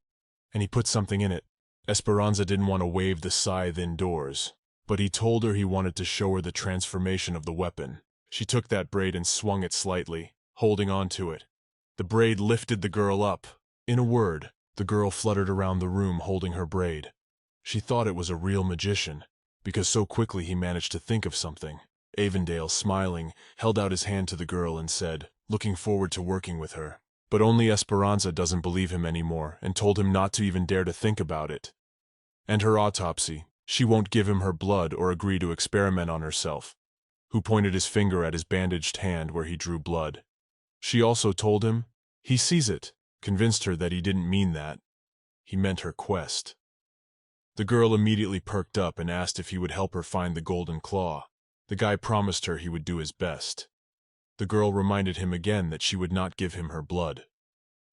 Speaker 1: And he put something in it. Esperanza didn't want to wave the scythe indoors, but he told her he wanted to show her the transformation of the weapon. She took that braid and swung it slightly, holding on to it. The braid lifted the girl up. In a word, the girl fluttered around the room holding her braid. She thought it was a real magician, because so quickly he managed to think of something. Avendale, smiling, held out his hand to the girl and said, looking forward to working with her. But only Esperanza doesn't believe him anymore and told him not to even dare to think about it. And her autopsy, she won't give him her blood or agree to experiment on herself. Who pointed his finger at his bandaged hand where he drew blood. She also told him, he sees it, convinced her that he didn't mean that. He meant her quest. The girl immediately perked up and asked if he would help her find the golden claw. The guy promised her he would do his best. The girl reminded him again that she would not give him her blood.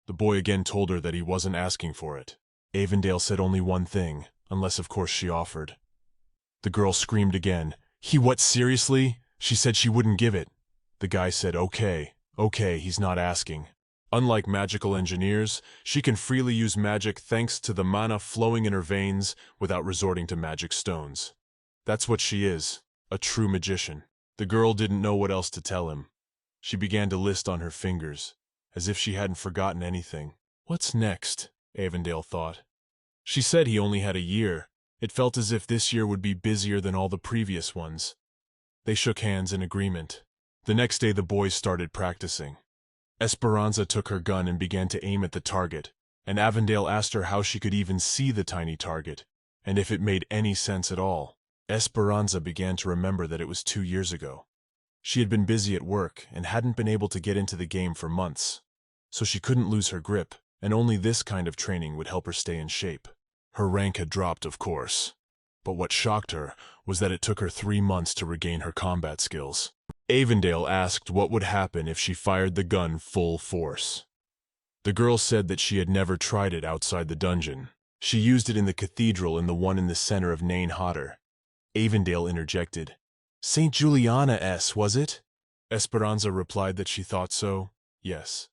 Speaker 1: The boy again told her that he wasn't asking for it. Avendale said only one thing, unless of course she offered. The girl screamed again. He what, seriously? She said she wouldn't give it. The guy said, okay, he's not asking. Unlike magical engineers, she can freely use magic thanks to the mana flowing in her veins without resorting to magic stones. That's what she is, a true magician. The girl didn't know what else to tell him. She began to list on her fingers, as if she hadn't forgotten anything. What's next? Avendale thought. She said he only had a year. It felt as if this year would be busier than all the previous ones. They shook hands in agreement. The next day the boys started practicing. Esperanza took her gun and began to aim at the target, and Avendale asked her how she could even see the tiny target, and if it made any sense at all. Esperanza began to remember that it was 2 years ago. She had been busy at work and hadn't been able to get into the game for months, so she couldn't lose her grip, and only this kind of training would help her stay in shape. Her rank had dropped, of course, but what shocked her was that it took her 3 months to regain her combat skills. Avendale asked what would happen if she fired the gun full force. The girl said that she had never tried it outside the dungeon. She used it in the cathedral and the one in the center of Nain Hodder. Avendale interjected, St. Juliana-s, was it? Esperanza replied that she thought so, yes.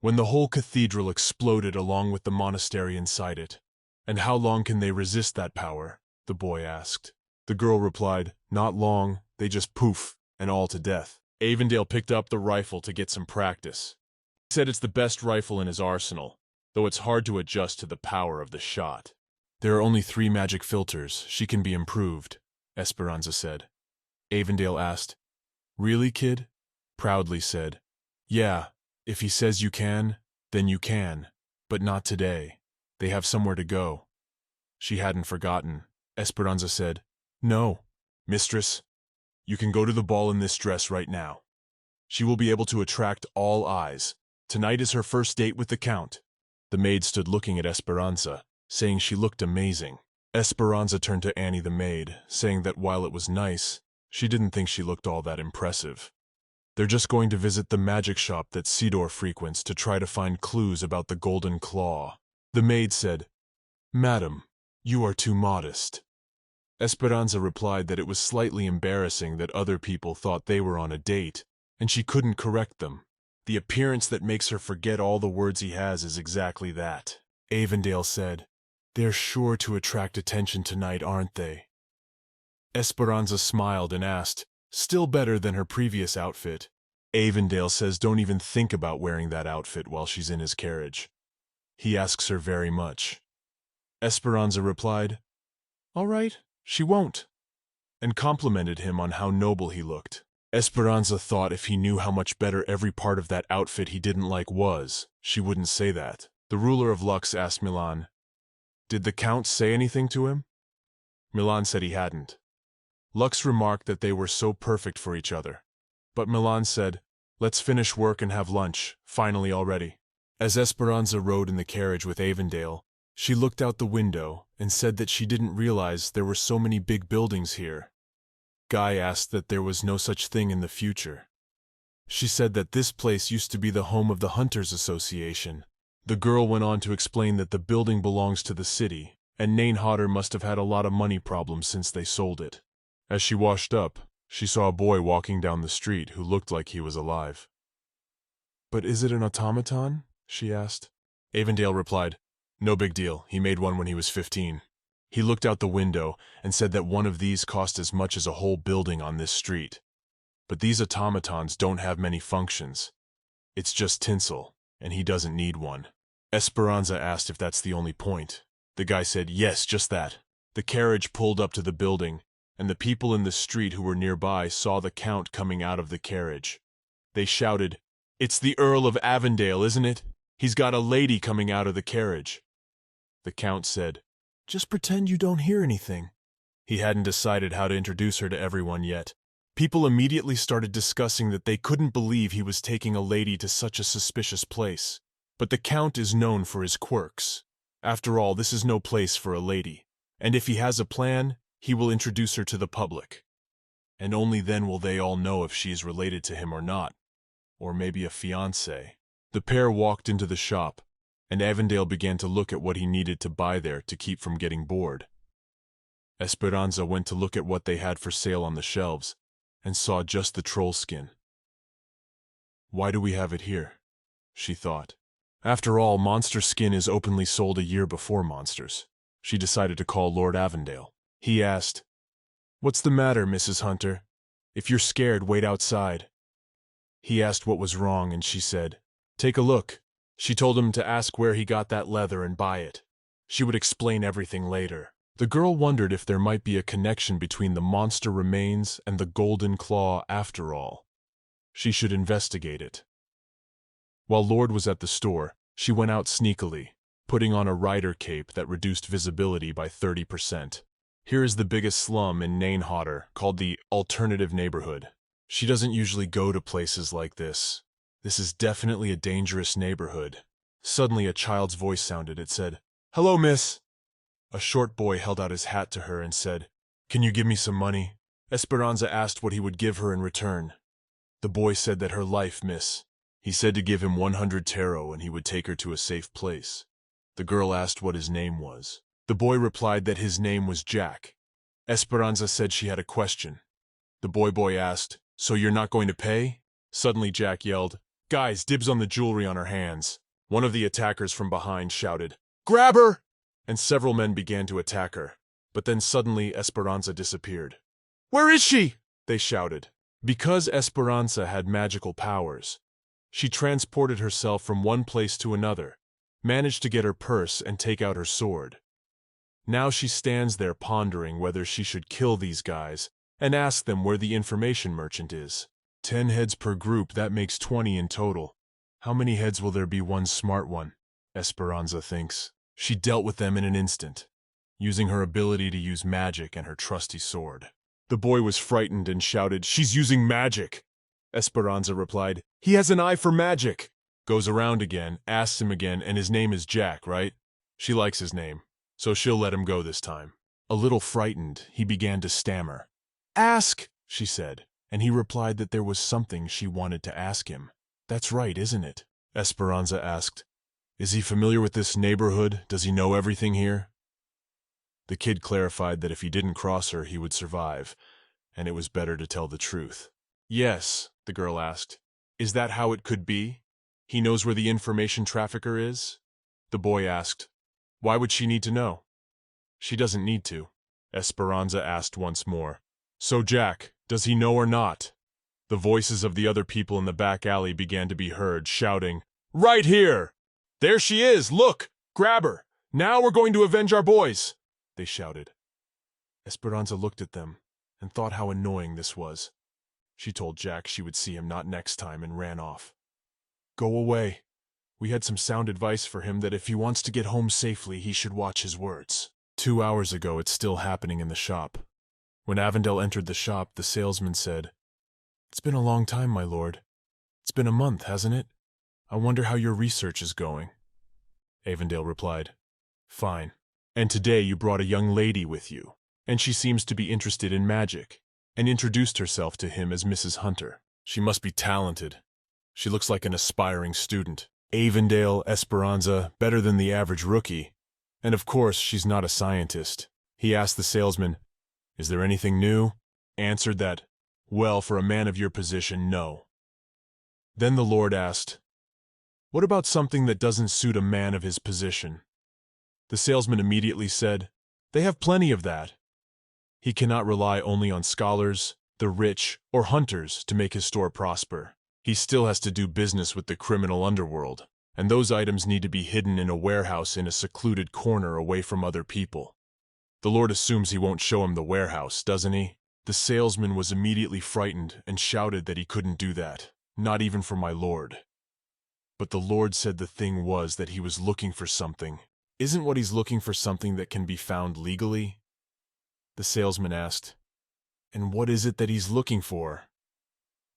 Speaker 1: When the whole cathedral exploded along with the monastery inside it. And how long can they resist that power? The boy asked. The girl replied, not long, they just poof, and all to death. Avendale picked up the rifle to get some practice. He said it's the best rifle in his arsenal, though it's hard to adjust to the power of the shot. There are only 3 magic filters, she can be improved, Esperanza said. Avendale asked, really, kid? Proudly said, yeah, if he says you can, then you can, but not today. They have somewhere to go. She hadn't forgotten. Esperanza said, no, mistress, you can go to the ball in this dress right now. She will be able to attract all eyes. Tonight is her first date with the Count. The maid stood looking at Esperanza, saying she looked amazing. Esperanza turned to Annie the maid, saying that while it was nice, she didn't think she looked all that impressive. They're just going to visit the magic shop that Sidor frequents to try to find clues about the golden claw. The maid said, Madam, you are too modest. Esperanza replied that it was slightly embarrassing that other people thought they were on a date, and she couldn't correct them. The appearance that makes her forget all the words he has is exactly that. Avendale said, they're sure to attract attention tonight, aren't they? Esperanza smiled and asked, "Still better than her previous outfit." Avendale says don't even think about wearing that outfit while she's in his carriage. He asks her very much. Esperanza replied, "All right, she won't," and complimented him on how noble he looked. Esperanza thought if he knew how much better every part of that outfit he didn't like was, she wouldn't say that. The ruler of Lux asked Milan, "Did the Count say anything to him?" Milan said he hadn't. Lux remarked that they were so perfect for each other. But Milan said, "Let's finish work and have lunch, finally already." As Esperanza rode in the carriage with Avendale, she looked out the window and said that she didn't realize there were so many big buildings here. Guy asked that there was no such thing in the future. She said that this place used to be the home of the Hunters Association. The girl went on to explain that the building belongs to the city, and Nainhotter must have had a lot of money problems since they sold it. As she washed up, she saw a boy walking down the street who looked like he was alive. "But is it an automaton?" she asked. Avendale replied, "No big deal, he made one when he was 15. He looked out the window and said that one of these cost as much as a whole building on this street. But these automatons don't have many functions. It's just tinsel, and he doesn't need one." Esperanza asked if that's the only point. The guy said, "Yes, just that." The carriage pulled up to the building, and the people in the street who were nearby saw the Count coming out of the carriage. They shouted, "It's the Earl of Avendale, isn't it? He's got a lady coming out of the carriage." The Count said, "Just pretend you don't hear anything." He hadn't decided how to introduce her to everyone yet. People immediately started discussing that they couldn't believe he was taking a lady to such a suspicious place. But the Count is known for his quirks. After all, this is no place for a lady. And if he has a plan, he will introduce her to the public. And only then will they all know if she is related to him or not. Or maybe a fiancé. The pair walked into the shop, and Avendale began to look at what he needed to buy there to keep from getting bored. Esperanza went to look at what they had for sale on the shelves, and saw just the troll skin. "Why do we have it here?" she thought. After all, monster skin is openly sold a year before monsters. She decided to call Lord Avendale. He asked, "What's the matter, Mrs. Hunter? If you're scared, wait outside." He asked what was wrong, and she said, "Take a look." She told him to ask where he got that leather and buy it. She would explain everything later. The girl wondered if there might be a connection between the monster remains and the golden claw after all. She should investigate it. While Lord was at the store, she went out sneakily, putting on a rider cape that reduced visibility by 30%. Here is the biggest slum in Nainhotter, called the Alternative Neighborhood. She doesn't usually go to places like this. This is definitely a dangerous neighborhood. Suddenly a child's voice sounded. It said, "Hello, miss." A short boy held out his hat to her and said, "Can you give me some money?" Esperanza asked what he would give her in return. The boy said that her life, miss. He said to give him 100 taro and he would take her to a safe place. The girl asked what his name was. The boy replied that his name was Jack. Esperanza said she had a question. The boy asked, "So you're not going to pay?" Suddenly Jack yelled, "Guys, dibs on the jewelry on her hands." One of the attackers from behind shouted, "Grab her!" And several men began to attack her. But then suddenly Esperanza disappeared. "Where is she?" they shouted. Because Esperanza had magical powers, she transported herself from one place to another, managed to get her purse and take out her sword. Now she stands there pondering whether she should kill these guys and ask them where the information merchant is. 10 heads per group, that makes 20 in total. How many heads will there be one smart one? Esperanza thinks. She dealt with them in an instant, using her ability to use magic and her trusty sword. The boy was frightened and shouted, "She's using magic!" Esperanza replied, "He has an eye for magic!" Goes around again, asks him again, and his name is Jack, right? She likes his name, so she'll let him go this time. A little frightened, he began to stammer. "Ask," she said, and he replied that there was something she wanted to ask him. "That's right, isn't it?" Esperanza asked. "Is he familiar with this neighborhood? Does he know everything here?" The kid clarified that if he didn't cross her, he would survive, and it was better to tell the truth. "Yes," the girl asked. "Is that how it could be? He knows where the information trafficker is?" The boy asked. "Why would she need to know?" "She doesn't need to," Esperanza asked once more. "So Jack, does he know or not?" The voices of the other people in the back alley began to be heard, shouting, "Right here! There she is! Look! Grab her! Now we're going to avenge our boys!" they shouted. Esperanza looked at them and thought how annoying this was. She told Jack she would see him not next time and ran off. "Go away. We had some sound advice for him that if he wants to get home safely, he should watch his words." 2 hours ago, it's still happening in the shop. When Avendale entered the shop, the salesman said, "It's been a long time, my lord. It's been a month, hasn't it? I wonder how your research is going." Avendale replied, "Fine. And today you brought a young lady with you, and she seems to be interested in magic," and introduced herself to him as Mrs. Hunter. "She must be talented. She looks like an aspiring student. Avendale, Esperanza, better than the average rookie. And of course, she's not a scientist." He asked the salesman, "Is there anything new?" Answered that, "Well, for a man of your position, no." Then the Lord asked, "What about something that doesn't suit a man of his position?" The salesman immediately said, "They have plenty of that. He cannot rely only on scholars, the rich, or hunters to make his store prosper. He still has to do business with the criminal underworld, and those items need to be hidden in a warehouse in a secluded corner away from other people. The Lord assumes he won't show him the warehouse, doesn't he?" The salesman was immediately frightened and shouted that he couldn't do that, not even for my lord. But the Lord said the thing was that he was looking for something. Isn't what he's looking for something that can be found legally? The salesman asked, "And what is it that he's looking for?"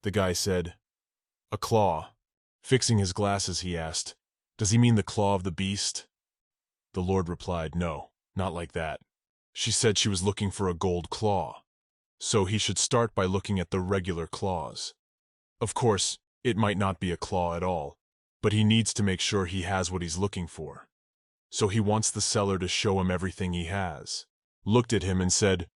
Speaker 1: The guy said, "A claw." Fixing his glasses, he asked, "Does he mean the claw of the beast?" The Lord replied, "No, not like that. She said she was looking for a gold claw. So he should start by looking at the regular claws. Of course, it might not be a claw at all, but he needs to make sure he has what he's looking for. So he wants the seller to show him everything he has." Looked at him and said,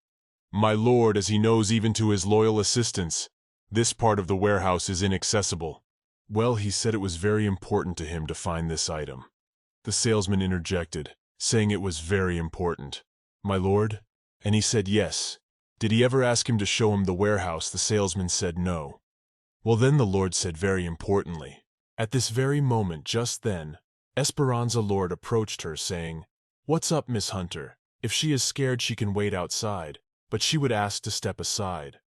Speaker 1: "My lord, as he knows even to his loyal assistants, this part of the warehouse is inaccessible." Well, he said it was very important to him to find this item. The salesman interjected, saying it was very important. "My lord?" And he said yes. Did he ever ask him to show him the warehouse? The salesman said no. Well, then the Lord said very importantly. At this very moment, just then, Esperanza Lord approached her, saying, "What's up, Miss Hunter? If she is scared, she can wait outside," but she would ask to step aside.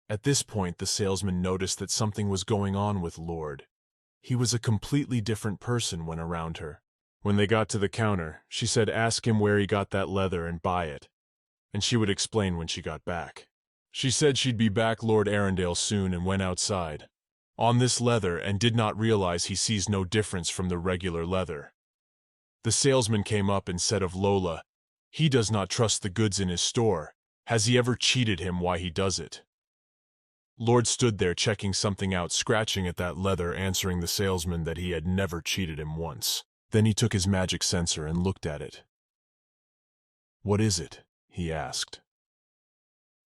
Speaker 1: At this point, the salesman noticed that something was going on with Lord. He was a completely different person when around her. When they got to the counter, she said ask him where he got that leather and buy it, and she would explain when she got back. She said she'd be back Lord Arendelle soon and went outside. On this leather, and did not realize he sees no difference from the regular leather. The salesman came up and said of Lola, "He does not trust the goods in his store. Has he ever cheated him why he does it?" Lord stood there checking something out, scratching at that leather, answering the salesman that he had never cheated him once. Then he took his magic sensor and looked at it. "What is it?" he asked.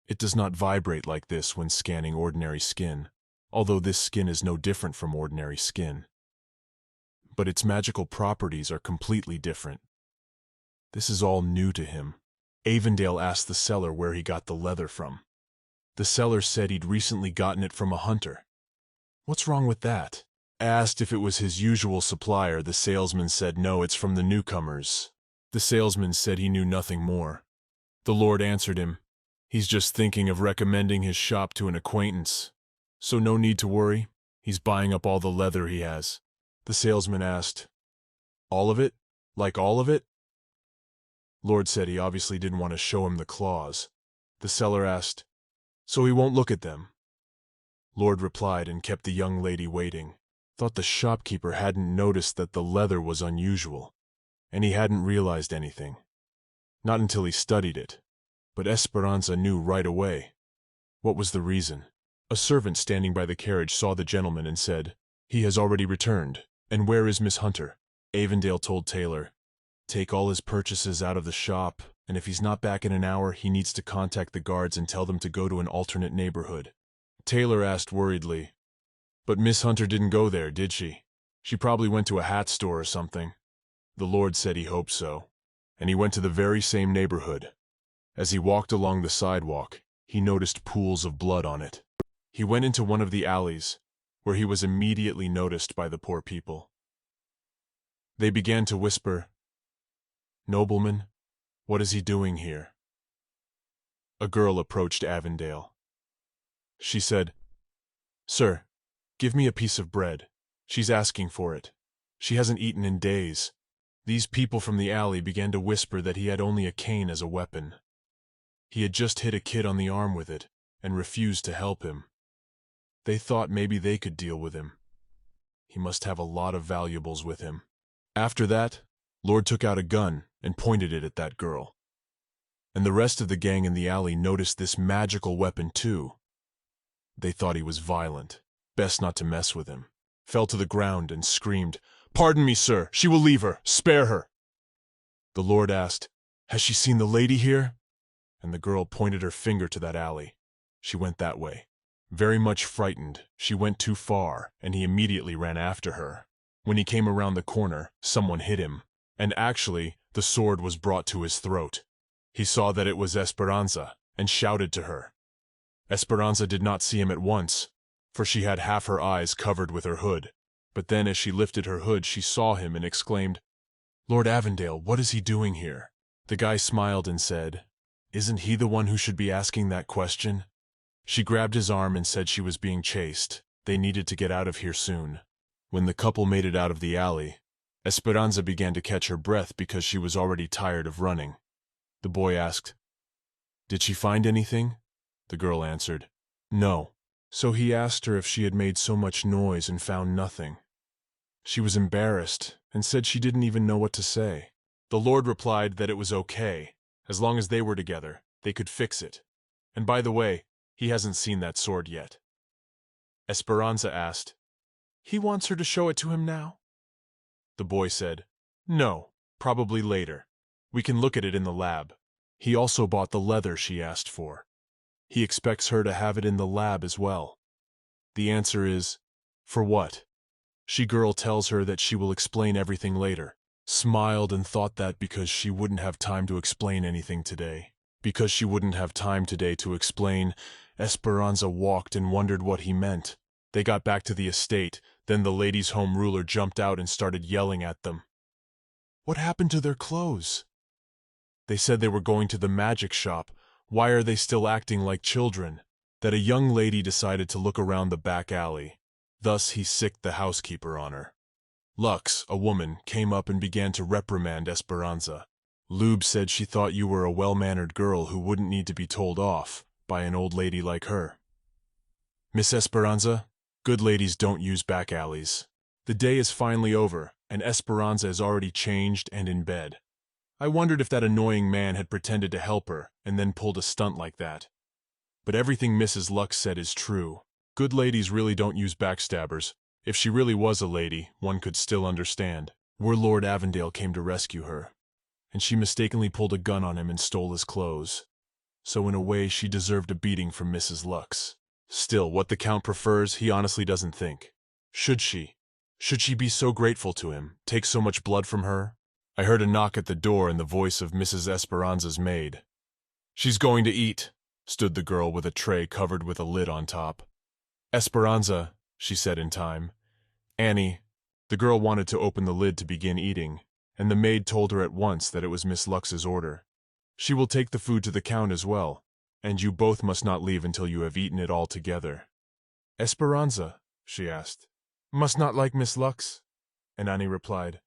Speaker 1: "It does not vibrate like this when scanning ordinary skin, although this skin is no different from ordinary skin. But its magical properties are completely different." This is all new to him. Avendale asked the seller where he got the leather from. The seller said he'd recently gotten it from a hunter. What's wrong with that? Asked if it was his usual supplier, the salesman said no, it's from the newcomers. The salesman said he knew nothing more. The Lord answered him, "He's just thinking of recommending his shop to an acquaintance. So no need to worry, he's buying up all the leather he has." The salesman asked, "All of it? Like all of it?" Lord said he obviously didn't want to show him the claws. The seller asked, "So he won't look at them?" Lord replied and kept the young lady waiting. Thought the shopkeeper hadn't noticed that the leather was unusual, and he hadn't realized anything. Not until he studied it. But Esperanza knew right away. What was the reason? A servant standing by the carriage saw the gentleman and said, "He has already returned. And where is Miss Hunter?" Avendale told Taylor, "Take all his purchases out of the shop, and if he's not back in an hour, he needs to contact the guards and tell them to go to an alternate neighborhood." Taylor asked worriedly, "But Miss Hunter didn't go there, did she? She probably went to a hat store or something." The Lord said he hoped so, and he went to the very same neighborhood. As he walked along the sidewalk, he noticed pools of blood on it. He went into one of the alleys, where he was immediately noticed by the poor people. They began to whisper, "Nobleman, what is he doing here?" A girl approached Avendale. She said, "Sir, give me a piece of bread. She's asking for it. She hasn't eaten in days." These people from the alley began to whisper that he had only a cane as a weapon. He had just hit a kid on the arm with it and refused to help him. They thought maybe they could deal with him. He must have a lot of valuables with him. After that, Lord took out a gun and pointed it at that girl. And the rest of the gang in the alley noticed this magical weapon too. They thought he was violent, best not to mess with him, fell to the ground and screamed, "Pardon me, sir, she will leave her, spare her." The Lord asked, "Has she seen the lady here?" And the girl pointed her finger to that alley. She went that way. Very much frightened, she went too far, and he immediately ran after her. When he came around the corner, someone hit him, and actually, the sword was brought to his throat. He saw that it was Esperanza, and shouted to her. Esperanza did not see him at once, for she had half her eyes covered with her hood. But then as she lifted her hood, she saw him and exclaimed, "Lord Avendale, what is he doing here?" The guy smiled and said, "Isn't he the one who should be asking that question?" She grabbed his arm and said she was being chased. They needed to get out of here soon. When the couple made it out of the alley, Esperanza began to catch her breath because she was already tired of running. The boy asked, "Did she find anything?" The girl answered, "No." So he asked her if she had made so much noise and found nothing. She was embarrassed and said she didn't even know what to say. The Lord replied that it was okay. As long as they were together, they could fix it. And by the way, he hasn't seen that sword yet. Esperanza asked, "He wants her to show it to him now?" The boy said, "No, probably later. We can look at it in the lab." He also bought the leather she asked for. He expects her to have it in the lab as well. The answer is, "For what?" She-girl tells her that she will explain everything later. Smiled and thought that because she wouldn't have time to explain anything today. Because she wouldn't have time today to explain, Esperanza walked and wondered what he meant. They got back to the estate, then the ladies' home ruler jumped out and started yelling at them. What happened to their clothes? They said they were going to the magic shop. Why are they still acting like children? That a young lady decided to look around the back alley. Thus he sicked the housekeeper on her. Lux, a woman, came up and began to reprimand Esperanza. Lube said she thought you were a well-mannered girl who wouldn't need to be told off by an old lady like her. Miss Esperanza, good ladies don't use back alleys. The day is finally over, and Esperanza is already changed and in bed. I wondered if that annoying man had pretended to help her and then pulled a stunt like that. But everything Mrs. Lux said is true. Good ladies really don't use backstabbers. If she really was a lady, one could still understand. Lord Avendale came to rescue her, and she mistakenly pulled a gun on him and stole his clothes. So in a way, she deserved a beating from Mrs. Lux. Still, what the Count prefers, he honestly doesn't think. Should she? Should she be so grateful to him, take so much blood from her? I heard a knock at the door and the voice of Mrs. Esperanza's maid. "She's going to eat," stood the girl with a tray covered with a lid on top. "Esperanza," she said in time. "Annie." The girl wanted to open the lid to begin eating, and the maid told her at once that it was Miss Lux's order. "She will take the food to the Count as well, and you both must not leave until you have eaten it all together." "Esperanza," she asked, "must not like Miss Lux?" And Annie replied,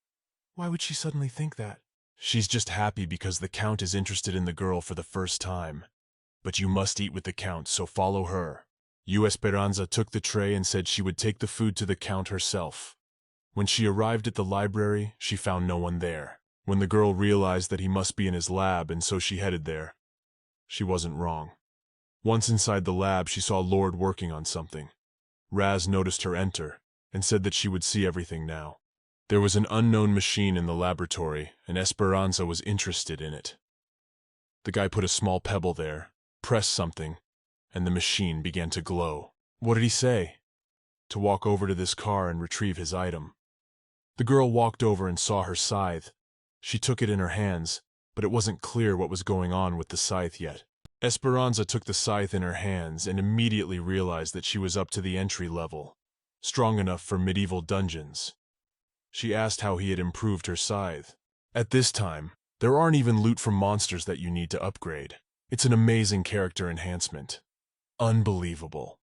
Speaker 1: "Why would she suddenly think that?" "She's just happy because the Count is interested in the girl for the first time. But you must eat with the Count, so follow her." Esperanza took the tray and said she would take the food to the Count herself. When she arrived at the library, she found no one there. When the girl realized that he must be in his lab and so she headed there, she wasn't wrong. Once inside the lab, she saw Lord working on something. Raz noticed her enter and said that she would see everything now. There was an unknown machine in the laboratory, and Esperanza was interested in it. The guy put a small pebble there, pressed something, and the machine began to glow. What did he say? To walk over to this car and retrieve his item. The girl walked over and saw her scythe. She took it in her hands, but it wasn't clear what was going on with the scythe yet. Esperanza took the scythe in her hands and immediately realized that she was up to the entry level, strong enough for medieval dungeons. She asked how he had improved her scythe. At this time, there aren't even loot from monsters that you need to upgrade. It's an amazing character enhancement. Unbelievable.